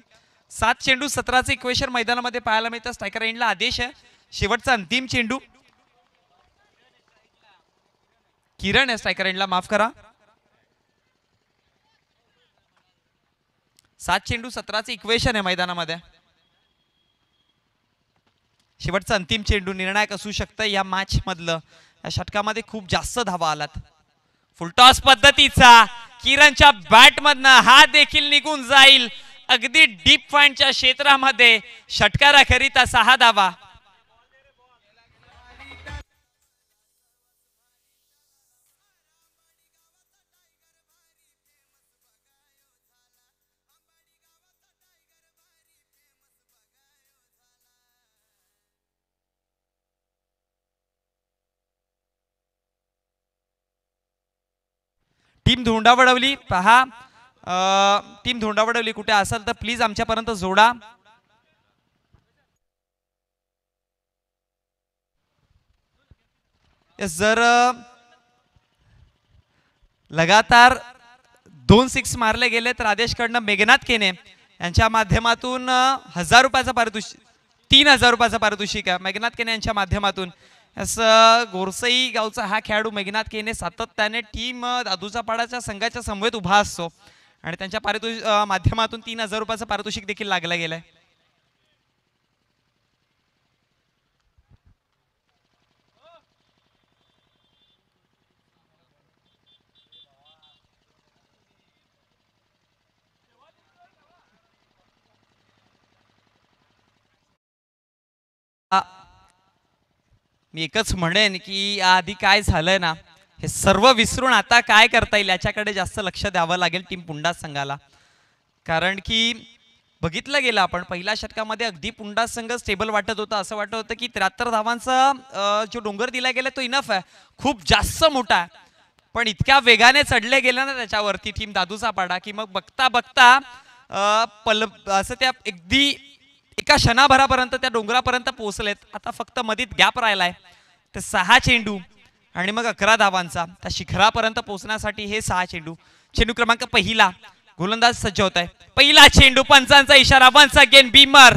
7 चेंडू 17चे इक्वेशन मैदानामध्ये पाहायला मिळतं. स्ट्रायकर एंडला आदेश आहे. शेवटचा अंतिम चेंडू किरण आहे. स्ट्रायकर एंडला माफ करा. 7 चेंडू 17चे इक्वेशन आहे मैदानामध्ये. शेवटचा अंतिम चेंडू निर्णायक असू शकतं या मॅच मधलं. या षटकामध्ये खूप जास्त धावा आलात. फुलटॉस पद्धतीचा किरणच्या बॅट मधनं हा देखील निघून जाईल अगदी डीप पॉइंटच्या क्षेत्रामध्ये. षटकाराकरिता 6 धावा. टीम धोंडावडवली पहा. टीम धोंडावडवली कुठे असाल तर प्लीज आमच्यापर्यंत जोडा. जर लगातार 2 6 मारले गेले तर आदेशकडनं मेघनाथ केने यांच्या माध्यमातून 1000 रुपयाचा पारितोषिक 3000 रुपयाचा पारितोषिक आहे. मेघनाथ केने यांच्या माध्यमातून गोरसई गावचा हा खेळाडू मेघनाथ केने सातत्याने टीम दादूचा पाडाच्या संघाच्या समवेत उभा असतो आणि त्यांच्या माध्यमातून 3000 रुपयाचं पारितोषिक देखील लागलं गेलंय. मी एकच म्हणेन की आधी काय झालंय ना हे सर्व विसरून आता काय करता येईल याच्याकडे जास्त लक्ष द्यावं लागेल टीम पुंडा संघाला. कारण की बघितलं गेलं आपण पहिल्या षटकामध्ये अगदी पुंडा संघ स्टेबल वाटत होता. असं वाटत होतं की 73 धावांचा जो डोंगर दिला गेला तो इनफ आहे, खूप जास्त मोठा आहे. पण इतक्या वेगाने चढले गेले ना त्याच्यावरती टीम दादूचा पाडा की मग बघता बघता असं त्या अगदी एका क्षणाभरापर्यंत त्या डोंगरापर्यंत पोहोचलेत. आता फक्त मधीत गॅप राहिलाय. ते 6 चेंडू आणि मग 11 धावांचा त्या शिखरापर्यंत पोहोचण्यासाठी हे 6 चेंडू. चेंडू क्रमांक पहिला गोलंदाज सज्ज होत आहे. पहिला चेंडू पंचांचा इशारा. Once again beamer.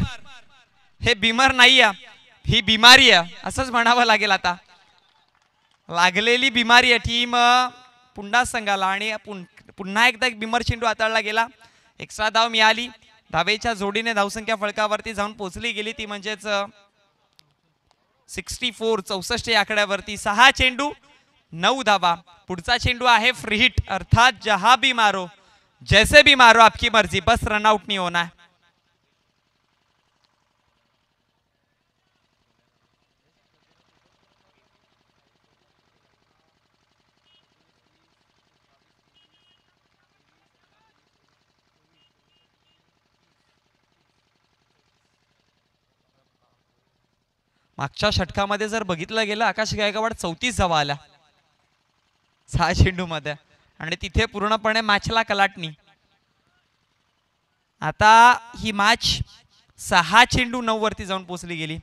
हे बीमर नाही आहे, ही बिमारी आहे असंच म्हणावं लागेल. आता लागलेली बिमारी आहे टीम पुंडा संघाला आणि पुन्हा एकदा एक बिमर चेंडू हाताळला गेला. एक्स्ट्रा धाव मिळाली. धावेच्या जोडीने धावसंख्या फळकावरती जाऊन पोहोचली गेली ती म्हणजेच 64 या आकड्यावरती. 6 चेंडू 9 धावा. पुढचा चेंडू आहे फ्री हिट अर्थात जहां भी मारो जैसे भी मारो आपकी मर्जी बस रनआउट नहीं होना है. मागच्या षटकामध्ये जर बघितलं गेलं आकाश गायकवाड 34 धावा आल्या 6 चेंडू मध्ये आणि तिथे पूर्णपणे मॅचला कलाटणी. आता ही मॅच 6 चेंडू 9 वरती जाऊन पोहोचली गेली.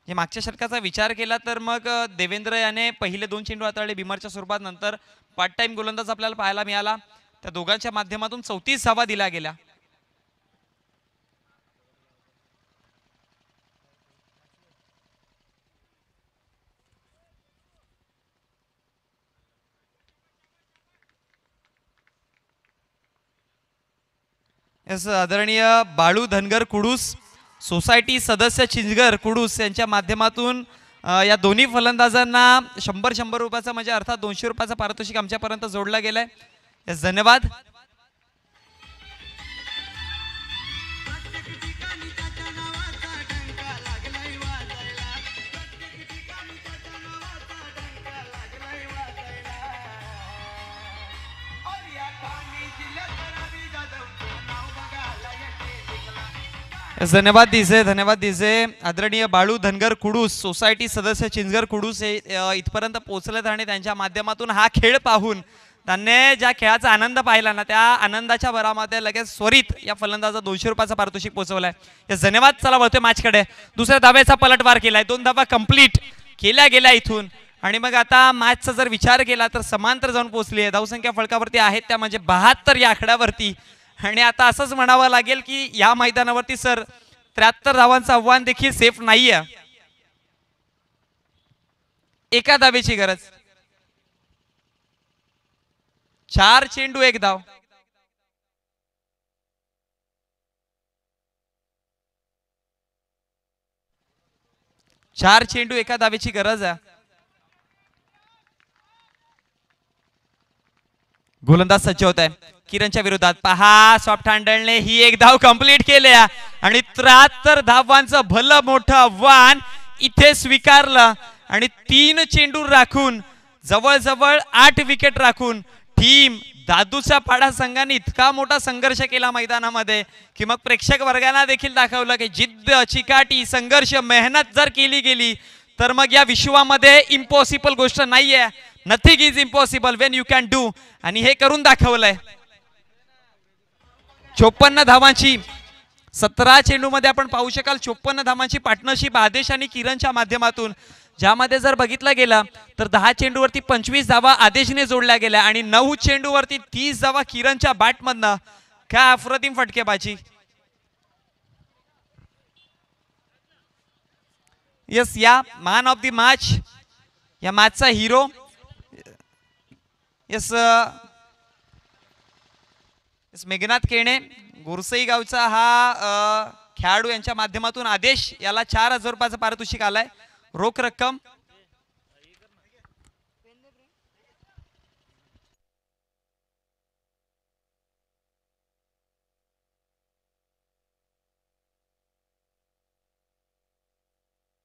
जे मागच्या षटकाचा विचार केला तर मग देवेंद्र याने पहिले 2 चेंडू हाताळले बिमरच्या स्वरूपात, नंतर पार्ट टाइम गोलंदाज आपल्याला पाहायला मिळाला. त्या दोघांच्या माध्यमातून 34 धावा दिल्या गेल्या. आदरणीय बाळू धनगर कुडूस, सोसायटी सदस्य चिंचगर कुडूस यांच्या माध्यमातून या दोन्ही फलंदाजांना 100 रुपयाचा म्हणजे अर्थात 200 रुपयाचा पारितोषिक आमच्यापर्यंत जोडला गेलाय. यस, धन्यवाद. धन्यवाद दिसे. आदरणीय बाळू धनगर कुडूस, सोसायटी सदस्य चिंचगर कुडूस हे इथपर्यंत पोहोचलेत आणि त्यांच्या माध्यमातून हा खेळ पाहून त्यांनी ज्या खेळाचा आनंद पाहिला ना, त्या आनंदाच्या भरामध्ये लगेच स्वरित या फलंदाजा 200 रुपयाचा पारितोषिक पोहोचवलाय. धन्यवाद. चला वळतोय मॅचकडे. दुसऱ्या धाब्याचा पलटवार केलाय, 2 धावा कंप्लीट केल्या गेल्या इथून. आणि मग आता मॅचचा जर विचार केला तर समांतर जाऊन पोहोचली आहे. धावसंख्या फलकावरती आहेत त्या म्हणजे 72 या आकड्यावरती. आणि आता असंच म्हणावं लागेल की या मैदानावरती सर 73 धावांचं आव्हान देखील सेफ नाहीये. एका धावेची गरज. 4 चेंडू 1 धाव. चार चेंडू एका धावेची गरज आहे. गोलंदाज सज्ज होत आहे किरणच्या विरोधात. पहा, सॉफ्ट हँडलने ही 1 धाव कंप्लीट केली आणि 73 धावांचं भलं मोठं आव्हान इथे स्वीकारलं. आणि 3 चेंडू राखून जवळजवळ 8 विकेट राखून टीम दादूच्या पाडा संघाने इतका मोठा संघर्ष केला मैदानामध्ये की मग प्रेक्षक वर्गाला देखील दाखवलं की जिद्द, चिकाटी, संघर्ष, मेहनत जर केली गेली तर मग या विश्वामध्ये इम्पॉसिबल गोष्ट नाहीये. Nothing is impossible Wien you can do. आणि हे करून दाखवलंय. 54 धावांची 17 चेंडू मध्ये आपण पाहू शकाल 54 धावांची पार्टनरशिप आदेश आणि किरणच्या माध्यमातून, ज्यामध्ये जर बघितलं गेलं तर 10 चेंडूवरती 25 धावा आदेशने जोडल्या गेल्या आणि 9 चेंडूवरती 30 धावा किरणच्या बॅटमधनं. काय अप्रतिम फटकेबाजी. यस, या मॅन ऑफ द मॅच, या मॅचचा हिरो यस मेघनाथ केणे, गोरसई गावचा हा खेळाडू यांच्या माध्यमातून आदेश याला 4000 रुपयाचं पारितोषिक आलंय. रोख रक्कम